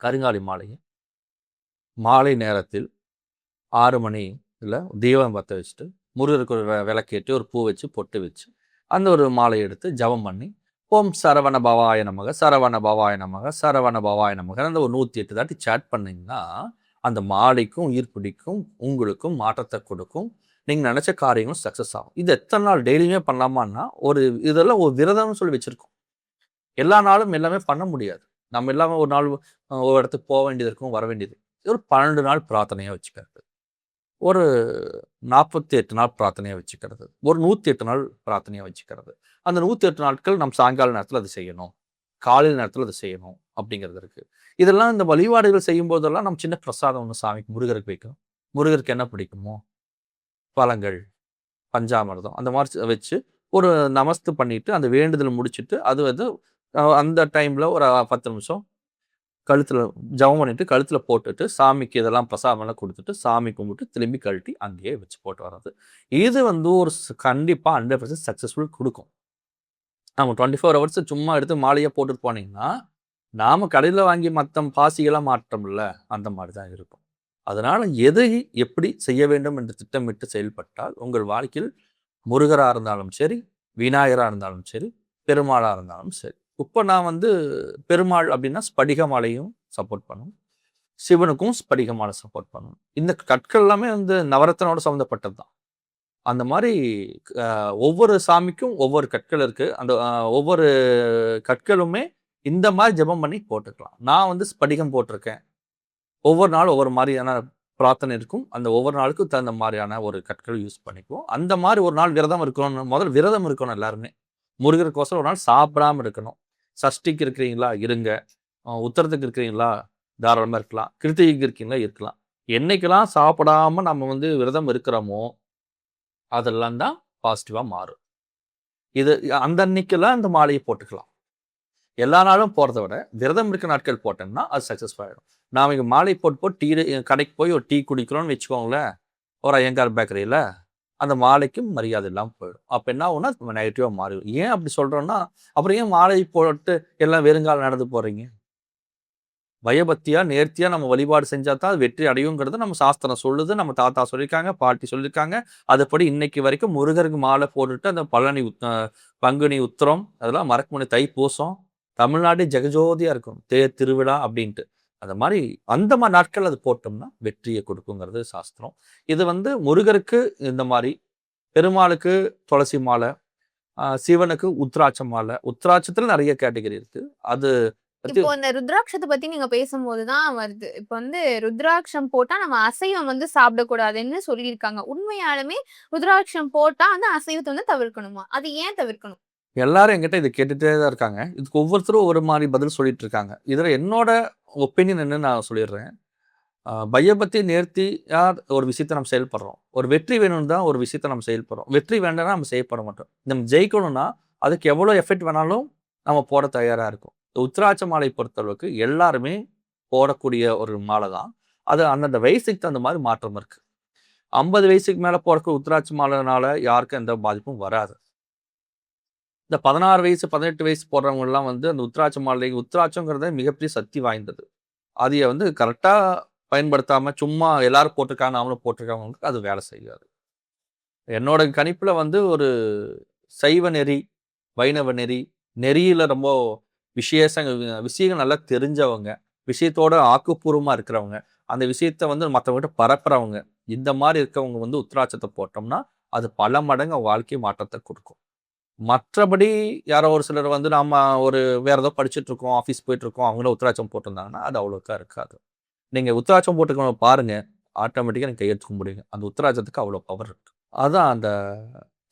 கருங்காலி மாலையை மாலை நேரத்தில் 6 மணி இல்லை தீபம் பற்ற வச்சுட்டு முருகருக்கு ஒரு விளக்கேற்றி ஒரு பூ வச்சு பொட்டு வச்சு அந்த ஒரு மாலையை எடுத்து ஜபம் பண்ணி ஓம் சரவண பவாய நமக சரவண பவாய நமக சரவண பவாய நமக அந்த ஒரு 108 தாட்டி சேட் பண்ணிங்கன்னா அந்த மாலைக்கும் உயிர் பிடிக்கும், உங்களுக்கும் மாற்றத்தை கொடுக்கும், நீங்கள் நினச்ச காரியங்களும் சக்ஸஸ் ஆகும். இது எத்தனை நாள் டெய்லியுமே பண்ணலாமான்னா ஒரு இதெல்லாம் ஒரு விரதம்னு சொல்லி வச்சுருக்கோம். எல்லா நாளும் எல்லாமே பண்ண முடியாது. நம்ம எல்லாமே ஒரு நாள் ஒரு இடத்துக்கு போக வேண்டியது இருக்கும், வர வேண்டியது. ஒரு 12 நாள் பிரார்த்தனையாக வச்சுக்கிறது, ஒரு 48 நாள் பிரார்த்தனையாக வச்சுக்கிறது, ஒரு 108 நாள் பிரார்த்தனையாக வச்சுக்கிறது. அந்த 108 நாட்கள் நம்ம சாயங்கால நேரத்தில் அது செய்யணும், காலையில் நேரத்தில் அது செய்யணும் அப்படிங்கிறது இருக்குது. இதெல்லாம் இந்த வழிபாடுகள் செய்யும் போதெல்லாம் நம்ம சின்ன பிரசாதம் ஒன்று சாமிக்கு முருகருக்கு வைக்கணும். முருகருக்கு என்ன பிடிக்குமோ பழங்கள், பஞ்சாமிர்தம் அந்த மாதிரி வச்சு ஒரு நமஸ்து பண்ணிட்டு அந்த வேண்டுதல் முடிச்சுட்டு அது வந்து அந்த டைமில் ஒரு 10 நிமிஷம் கழுத்தில் ஜபம் பண்ணிட்டு கழுத்தில் போட்டுட்டு சாமிக்கு இதெல்லாம் பிரசாதமெல்லாம் கொடுத்துட்டு சாமி கும்பிட்டு திரும்பி கழட்டி அங்கேயே வச்சு போட்டு வர்றது. இது வந்து ஒரு கண்டிப்பாக 100% சக்ஸஸ்ஃபுல் கொடுக்கும். நம்ம 24 ஹவர்ஸ் சும்மா எடுத்து மாலையாக போட்டுட்டு போனீங்கன்னா நாம் கடையில் வாங்கி மற்ற பாசிகளாக மாற்றோம்ல, அந்த மாதிரி தான் இருக்கும். அதனால் எதை எப்படி செய்ய வேண்டும் என்று திட்டமிட்டு செயல்பட்டால் உங்கள் வாழ்க்கையில் முருகராக இருந்தாலும் சரி, விநாயகராக இருந்தாலும் சரி, பெருமாளாக இருந்தாலும் சரி. இப்போ நான் வந்து பெருமாள் அப்படின்னா ஸ்படிக மாலையும் சப்போர்ட் பண்ணும், சிவனுக்கும் ஸ்படிக மாலை சப்போர்ட் பண்ணும். இந்த கற்கள் எல்லாமே வந்து நவரத்தனோட சம்மந்தப்பட்டது தான். அந்த மாதிரி ஒவ்வொரு சாமிக்கும் ஒவ்வொரு கற்கள் இருக்குது. அந்த ஒவ்வொரு கற்களுமே இந்த மாதிரி ஜெபம் பண்ணி போட்டுக்கலாம். நான் வந்து ஸ்படிகம் போட்டிருக்கேன். ஒவ்வொரு நாளும் ஒவ்வொரு மாதிரியான பிரார்த்தனை இருக்கும். அந்த ஒவ்வொரு நாளுக்கும் தகுந்த மாதிரியான ஒரு கற்கள் யூஸ் பண்ணிக்குவோம். அந்த மாதிரி ஒரு நாள் விரதம் இருக்கணும். முதல்ல விரதம் இருக்கணும் எல்லாருமே. முருகருக்கோசரம் ஒரு நாள் சாப்பிடாம இருக்கணும். சஷ்டிக்கு இருக்கிறீங்களா இருங்க, உத்தரத்துக்கு இருக்கிறீங்களா தாராளமாக இருக்கலாம், கிருத்திகைக்கு இருக்கீங்களா இருக்கலாம். என்னைக்கெல்லாம் சாப்பிடாம நம்ம வந்து விரதம் இருக்கிறோமோ அதெல்லாம் தான் பாசிட்டிவாக மாறும். இது அந்த அன்னைக்கெல்லாம் இந்த மாலையை போட்டுக்கலாம். எல்லா நாளும் போகிறத விட விரதம் இருக்க நாட்கள் போட்டோம்னா அது சக்ஸஸ்ஃபுல் ஆகிடும். நாம் இங்கே மாலை போட்டு டீ கடைக்கு போய் ஒரு டீ குடிக்கிறோன்னு வச்சுக்கோங்களேன், ஒரு ஐயங்கார் பேக்கரியில், அந்த மாலைக்கும் மரியாதை இல்லாமல் போயிடும். அப்போ என்ன ஆகும்னா நெகட்டிவாக மாறிடும். ஏன் அப்படி சொல்கிறோன்னா, அப்புறம் ஏன் மாலை போட்டு எல்லாம் வெறுங்கால் நடந்து போகிறீங்க? பயபக்தியாக நேர்த்தியாக நம்ம வழிபாடு செஞ்சால் தான் அது வெற்றி அடையுங்கிறது நம்ம சாஸ்திரம் சொல்லுது, நம்ம தாத்தா சொல்லியிருக்காங்க, பாட்டி சொல்லியிருக்காங்க. அதுபடி இன்னைக்கு வரைக்கும் முருகருக்கு மாலை போட்டுட்டு அந்த பழனி பங்குனி உத்திரம் அதெல்லாம் மறக்க முடியாது, தைப்பூசம் தமிழ்நாடு ஜெகஜோதியாக இருக்கும், திருவிழா அப்படின்ட்டு. அந்த மாதிரி அந்த மாதிரி நாட்கள் அது போட்டோம்னா வெற்றியை கொடுக்குங்கிறது சாஸ்திரம். இது வந்து முருகருக்கு இந்த மாதிரி, பெருமாளுக்கு துளசி மாலை, சிவனுக்கு உத்ராட்ச மாலை. உத்ராட்சத்தில் நிறைய கேட்டகரி இருக்கு. அது இப்போ இந்த ருத்ராட்சத்தை பத்தி நீங்க பேசும்போதுதான் வருது. இப்ப வந்து ருத்ராட்சம் போட்டா நம்ம அசைவம் வந்து சாப்பிடக்கூடாதுன்னு சொல்லியிருக்காங்க. உண்மையாலுமே ருத்ராட்சம் போட்டா அந்த அசைவத்தை வந்து தவிர்க்கணுமா? அது ஏன் தவிர்க்கணும்? எல்லாரும் என்கிட்ட இதை கேட்டுகிட்டே தான் இருக்காங்க. இதுக்கு ஒவ்வொருத்தரும் ஒரு மாதிரி பதில் சொல்லிட்டு இருக்காங்க. இதில் என்னோட ஒப்பீனியன் என்னன்னு நான் சொல்லிடுறேன். பயபக்தி நேர்த்தியாக ஒரு விஷயத்தை நம்ம செயல்படுறோம். ஒரு வெற்றி வேணும்னு தான் ஒரு விஷயத்தை நம்ம செயல்படுறோம். வெற்றி வேண்டாம்னா நம்ம செய்யப்பட மாட்டோம். நம்ம ஜெயிக்கணும்னா அதுக்கு எவ்வளோ எஃபெக்ட் வேணாலும் நம்ம போட தயாராக இருக்கும். உத்ராட்ச மாலை பொறுத்தளவுக்கு எல்லாருமே போடக்கூடிய ஒரு மாலை தான். அது அந்தந்த வயசுக்கு தகுந்த மாதிரி மாற்றம் இருக்குது. 50 வயசுக்கு மேலே போடக்கூடிய உத்ராட்ச மாலைனால யாருக்கும் எந்த பாதிப்பும் வராது. இந்த 16 வயசு 18 வயசு போடுறவங்கலாம் வந்து அந்த உத்ராட்ச மாலை, உத்ராட்சங்கிறது மிகப்பெரிய சக்தி வாய்ந்தது. அதை வந்து கரெக்டாக பயன்படுத்தாமல் சும்மா எல்லாரும் போட்டிருக்காங்க நாமளும் போட்டிருக்காங்களுக்கு அது வேலை செய்யாது. என்னோட கணிப்பில் வந்து ஒரு சைவ நெறி, வைணவ நெறி, நெறியில் ரொம்ப விஷயங்கள் நல்லா தெரிஞ்சவங்க, விஷயத்தோட ஆக்கப்பூர்வமாக இருக்கிறவங்க, அந்த விஷயத்த வந்து மற்றவங்ககிட்ட பரப்புறவங்க, இந்த மாதிரி இருக்கவங்க வந்து உத்ராட்சத்தை போட்டோம்னா அது பல மடங்கு வாழ்க்கை மாற்றத்தை கொடுக்கும். மற்றபடி யாரோ ஒரு சிலர் வந்து நம்ம ஒரு வேற ஏதோ படிச்சுட்டு இருக்கோம், ஆஃபீஸ் போயிட்டு இருக்கோம், அவங்கள உத்ராட்சம் போட்டிருந்தாங்கன்னா அது அவ்வளோக்கா இருக்காது. நீங்கள் உத்ராட்சம் போட்டுக்கணும் பாருங்க, ஆட்டோமேட்டிக்காக நீங்கள் கையெழுத்துக்க முடியுங்க. அந்த உத்ராட்சத்துக்கு அவ்வளோ பவர் இருக்கு. அதான் அந்த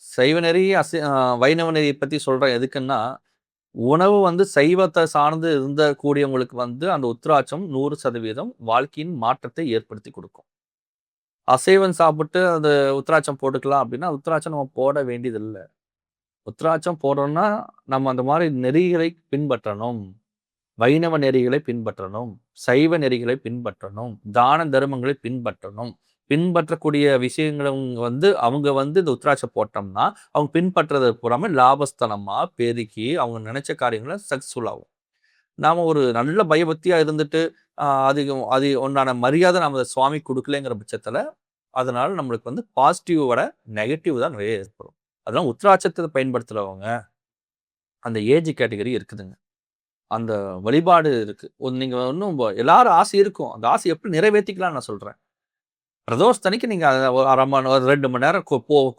சைவ நெறி வைணவ நெறியை பற்றி சொல்கிறேன். எதுக்குன்னா, உணவு வந்து சைவத்தை சார்ந்து இருந்த கூடியவங்களுக்கு வந்து அந்த உத்ராட்சம் 100% வாழ்க்கையின் மாற்றத்தை ஏற்படுத்தி கொடுக்கும். அசைவம் சாப்பிட்டு அந்த உத்ராட்சம் போட்டுக்கலாம் அப்படின்னா உத்ராட்சம் நம்ம போட வேண்டியதில்லை. உத்ராட்சம் போடுறோம்னா நம்ம அந்த மாதிரி நெறிகளை பின்பற்றணும். வைணவ நெறிகளை பின்பற்றணும், சைவ நெறிகளை பின்பற்றணும், தான தர்மங்களை பின்பற்றணும். பின்பற்றக்கூடிய விஷயங்களும் வந்து அவங்க வந்து இந்த உத்ராட்சம் போட்டோம்னா அவங்க பின்பற்றுறது பூராம லாபஸ்தனமா பெருக்கி அவங்க நினைச்ச காரியங்களை சக்ஸஸ்ஃபுல் ஆகும். நாம ஒரு நல்ல பயபக்தியா இருந்துட்டு அது ஒன்றான மரியாதை நம்ம சுவாமி கொடுக்கலங்கிற பட்சத்துல அதனால நம்மளுக்கு வந்து பாசிட்டிவ் விட நெகட்டிவ் தான் நிறைய ஏற்படும். அதெல்லாம் உத்ராட்சத்தை பயன்படுத்துறவங்க அந்த ஏஜ் கேட்டகரி இருக்குதுங்க. அந்த வழிபாடு இருக்கு. நீங்க இன்னும் எல்லாரும் ஆசை இருக்கும். அந்த ஆசை எப்படி நிறைவேற்றிக்கலாம்னு நான் சொல்றேன். பிரதோஷத்தன்னைக்கு நீங்க ஒரு 1/2 மணி நேரம், 2 மணி நேரம்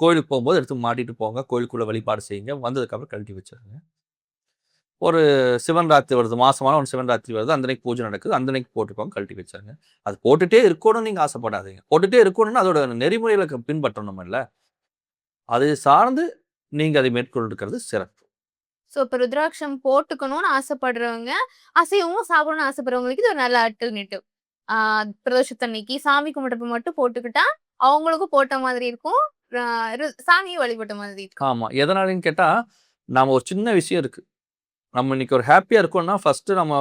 கோயிலுக்கு போகும்போது எடுத்து மாட்டிட்டு போங்க. கோயிலுக்குள்ள வழிபாடு செய்யுங்க. வந்ததுக்கப்புறம் கழட்டி வச்சிருங்க. ஒரு சிவன் ராத்திரி வருது, மாசமான ஒரு சிவன் ராத்திரி வருது, அந்தன்னைக்கு பூஜை நடக்குது, அந்தன்னைக்கு போட்டுக்கோங்க, கழட்டி வச்சிருங்க. அது போட்டுட்டே இருக்கணும்னு நீங்க ஆசைப்படாதீங்க. போட்டுட்டே இருக்கணும்னா அதோட நெறிமுறைகளை பின்பற்றணும் இல்ல. அதை சார்ந்து நீங்க அதை மேற்கொள்கிறது சிறப்பு. ஸோ இப்போ ருத்ராட்சம் போட்டுக்கணும்னு ஆசைப்படுறவங்க, அசைவமும் சாப்பிடணும்னு ஆசைப்படுறவங்களுக்கு இது ஒரு நல்ல ஆல்டர்னேட்டிவ். பிரதோஷத்தன்னைக்கு சாமி கும்பிட்றப்ப மட்டும் போட்டுக்கிட்டா, அவங்களுக்கும் போட்ட மாதிரி இருக்கும். சாமியும் வழிபட்ட மாதிரி இருக்கும். ஆமா. எதனாலன்னு கேட்டா, நாம ஒரு சின்ன விஷயம் இருக்கு. நம்ம இன்னைக்கு ஒரு ஹேப்பியா இருக்கோம்னா, ஃபர்ஸ்ட்டு நம்ம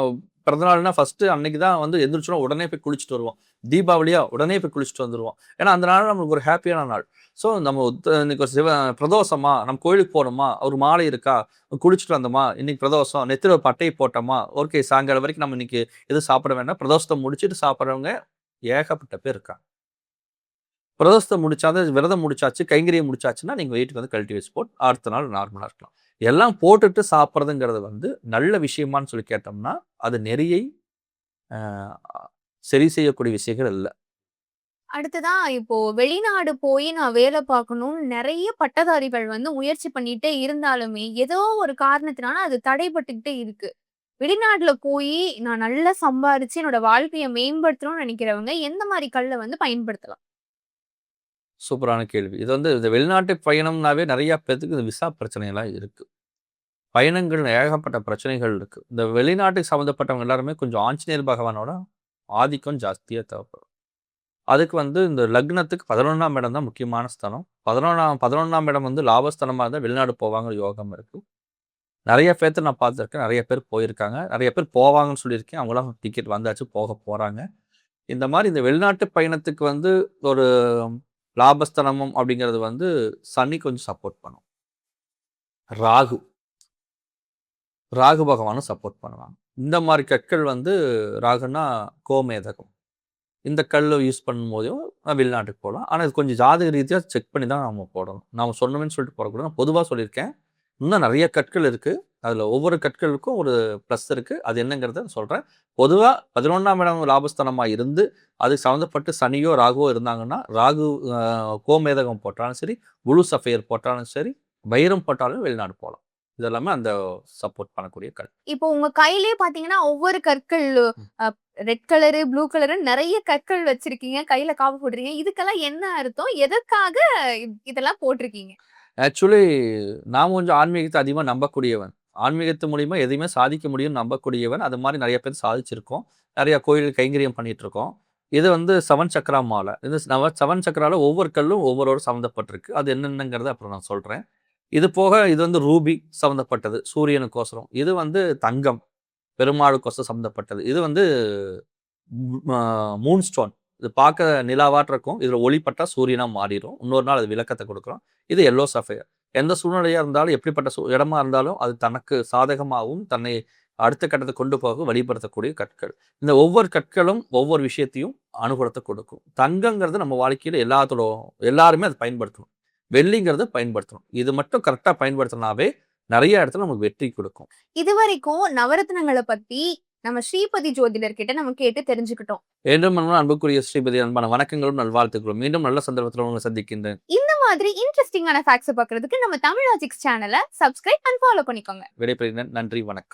பிறந்தநாள்னா ஃபர்ஸ்ட்டு அன்னைக்கு தான் வந்து எந்திரிச்சோன உடனே போய் குளிச்சுட்டு வருவோம். தீபாவளியா உடனே போய் குளிச்சுட்டு வந்துருவோம். ஏன்னா, அந்த நாள் நம்மளுக்கு ஒரு ஹேப்பியான நாள். ஸோ நம்ம இன்னைக்கு ஒரு பிரதோஷமா, நம்ம கோயிலுக்கு போனோமா, ஒரு மாலை இருக்கா, குளிச்சுட்டு வந்தோமா, இன்னைக்கு பிரதோஷம், நெத்தியில ஒரு பட்டைய போட்டோமா, ஓகே சாயங்காலம் வரைக்கும் நம்ம இன்னைக்கு எதுவும் சாப்பிட வேண்டாம். பிரதோஷத்த முடிச்சுட்டு சாப்பிடுறவங்க ஏகப்பட்ட பேர் இருக்காங்க. பிரதோஷத்த முடிச்சாதான் விரதம் முடிச்சாச்சு, கைங்கரியம் முடிச்சாச்சுன்னா, நீங்க வீட்டுக்கு வந்து கழட்டி வச்சு போட்டு அடுத்த நாள் நார்மலா இருக்கலாம். எல்லாம் போட்டுட்டு சாப்பிட்றதுங்கிறது வந்து நல்ல விஷயமான்னு சொல்லி கேட்டோம்னா, அது நெறியை அ சரி செய்யக்கூடிய விஷயங்கள் இல்ல. அடுத்ததா இப்போ வெளிநாடு போய் நான் வேலை பார்க்கணும்னு நெறைய பட்டதாரிகள் வந்து முயற்சி பண்ணிட்டே இருந்தாலுமே, ஏதோ ஒரு காரணத்தினால அது தடைபட்டுக்கிட்டே இருக்கு. வெளிநாட்டுல போயி நான் நல்லா சம்பாரிச்சு என்னோட வாழ்க்கைய மேம்படுத்தணும்னு நெனைக்கிறவங்க, எந்த மாரி கல்ல வந்து பயன்படுத்தலாம்? சூப்பரான கேள்வி. இது வந்து இந்த வெளிநாட்டு பயணம்னாவே நெறைய பேத்துக்கு இந்த விசா பிரச்சனைலாம் இருக்கு. பயணங்கள் ஏகப்பட்ட பிரச்சனைகள் இருக்கு. இந்த வெளிநாட்டுக்கு சம்மந்தப்பட்டவங்க எல்லாருமே கொஞ்சம் ஆஞ்சநேயர் பகவானோட ஆதிக்கம் ஜாஸ்தியா தேவைப்படும். அதுக்கு வந்து இந்த லக்னத்துக்கு 11ஆம் இடம் தான் முக்கியமான ஸ்தலம். 11ஆம் இடம் வந்து லாபஸ்தானமா இருந்தா வெளிநாடு போவாங்க யோகம் இருக்கு. நெறைய பேத்த நான் பார்த்துருக்கேன். நெறைய பேர் போயிருக்காங்க. நெறைய பேர் போவாங்கன்னு சொல்லியிருக்கேன். அவங்கலாம் டிக்கெட் வந்தாச்சு, போக போறாங்க. இந்த மாரி இந்த வெளிநாட்டு பயணத்துக்கு வந்து ஒரு லாபஸ்தானமும் அப்படிங்கிறது வந்து சனி கொஞ்சம் சப்போர்ட் பண்ணும். ராகு ராகு பகவானும் சப்போர்ட் பண்ணுவாங்க. இந்த மாரி கற்கள் வந்து ராகுன்னா கோமேதகம். இந்த கல் யூஸ் பண்ணும்போதும் வெளிநாட்டுக்கு போகலாம். ஆனா இது கொஞ்சம் ஜாதக ரீதியா செக் பண்ணி தான் நம்ம போடணும். நாம சொன்னோமேன்னு சொல்லிட்டு போடக்கூடாது. நான் பொதுவா சொல்லியிருக்கேன். இன்னும் நெறைய கற்கள் இருக்கு. அதுல ஒவ்வொரு கற்களுக்கும் ஒரு ப்ளஸ் இருக்கு. அது என்னங்கிறத சொல்றேன். பொதுவா 11ஆம் இடம் லாபஸ்தானமா இருந்து, அதுக்கு சம்மந்தப்பட்டு சனியோ, ராகுவோ இருந்தாங்கன்னா, ராகு கோமேதகம் போட்டாலும் சரி, ப்ளூ சஃபயர் போட்டாலும் சரி, வைரம் போட்டாலும் வெளிநாடு போலாம். இதெல்லாமே அந்த சப்போர்ட் பண்ணக்கூடிய கல். இப்போ உங்க கையிலேயே பார்த்தீங்கன்னா, ஒவ்வொரு கற்கள் அ ரெட் கலரு, ப்ளூ கலருன்னு நெறைய கற்கள் வச்சிருக்கீங்க. கையில காப்பு போட்டிருக்கீங்க. இதுக்கெல்லாம் என்ன அர்த்தம்? எதற்காக இதெல்லாம் போட்டிருக்கீங்க? ஆக்சுவலி நான் கொஞ்சம் ஆன்மீகத்தை அதிகமா நம்பக்கூடியவன். ஆன்மீகத்து மூலியமா எதையுமே சாதிக்க முடியும்னு நம்பக்கூடியவன். அது மாரி நெறைய பேர் சாதிச்சிருக்கோம். நெறைய கோயில் கைங்கரியம் பண்ணிட்டுருக்கோம். இது வந்து 7 சக்ரா மாலை. இது 7 சக்ரால ஒவ்வொரு கல்லும் ஒவ்வொரு சம்மந்தப்பட்டிருக்கு. அது என்னென்னங்கிறத அப்புறம் நான் சொல்றேன். இது போக இது வந்து ரூபி சம்மந்தப்பட்டது. சூரியனுக்கோசரம். இது வந்து தங்கம். பெருமாளுக்கோசரம் சம்மந்தப்பட்டது. இது வந்து மூன் ஸ்டோன். இது பார்க்க நிலாவாட்ட இருக்கும். இதில ஒளி பட்டா சூரியனா மாறிரும். இன்னொரு நாள் அது விளக்கத்த கொடுக்குறோம். இது எல்லோ சஃபயர். எந்த சூழ்நிலையா இருந்தாலும், எப்படிப்பட்ட இடமா இருந்தாலும், அது தனக்கு சாதகமாகவும், தன்னை அடுத்த கட்டத்துக்கு கொண்டு போக வழிபடுத்தக்கூடிய கற்கள். இந்த ஒவ்வொரு கற்களும் ஒவ்வொரு விஷயத்தையும் அனுகூலத்த கொடுக்கும். தங்கங்கிறது நம்ம வாழ்க்கையில எல்லாருமே அத பயன்படுத்தணும். வெள்ளிங்கிறத பயன்படுத்தணும். இது மட்டும் கரெக்ட்டா பயன்படுத்தினாவே, நெறைய இடத்துல நமக்கு வெற்றி கொடுக்கும். இதுவரைக்கும் நவரத்னங்கள பத்தி நம்ம ஸ்ரீபதி ஜோதிடர் கிட்ட நம்ம கேட்டு தெரிஞ்சுக்கிட்டோம். என்றும் அன்புக்குரிய ஸ்ரீபதி அன்பான வணக்கங்களும், நல்வாழ்த்துக்களும். மீண்டும் நல்ல சந்தர்ப்பத்துல உங்களை சந்திக்கின்றேன். இந்த மாதிரி இன்ட்ரஸ்டிங்கான ஃபேக்ட்ஸ பார்க்கறதுக்கு நம்ம தமிழ் லாஜிக்ஸ் சேனல சப்ஸ்கிரைப் அண்ட் ஃபாலோ பண்ணிக்கோங்க. விடைபெறுகிறேன். நன்றி, வணக்கம்.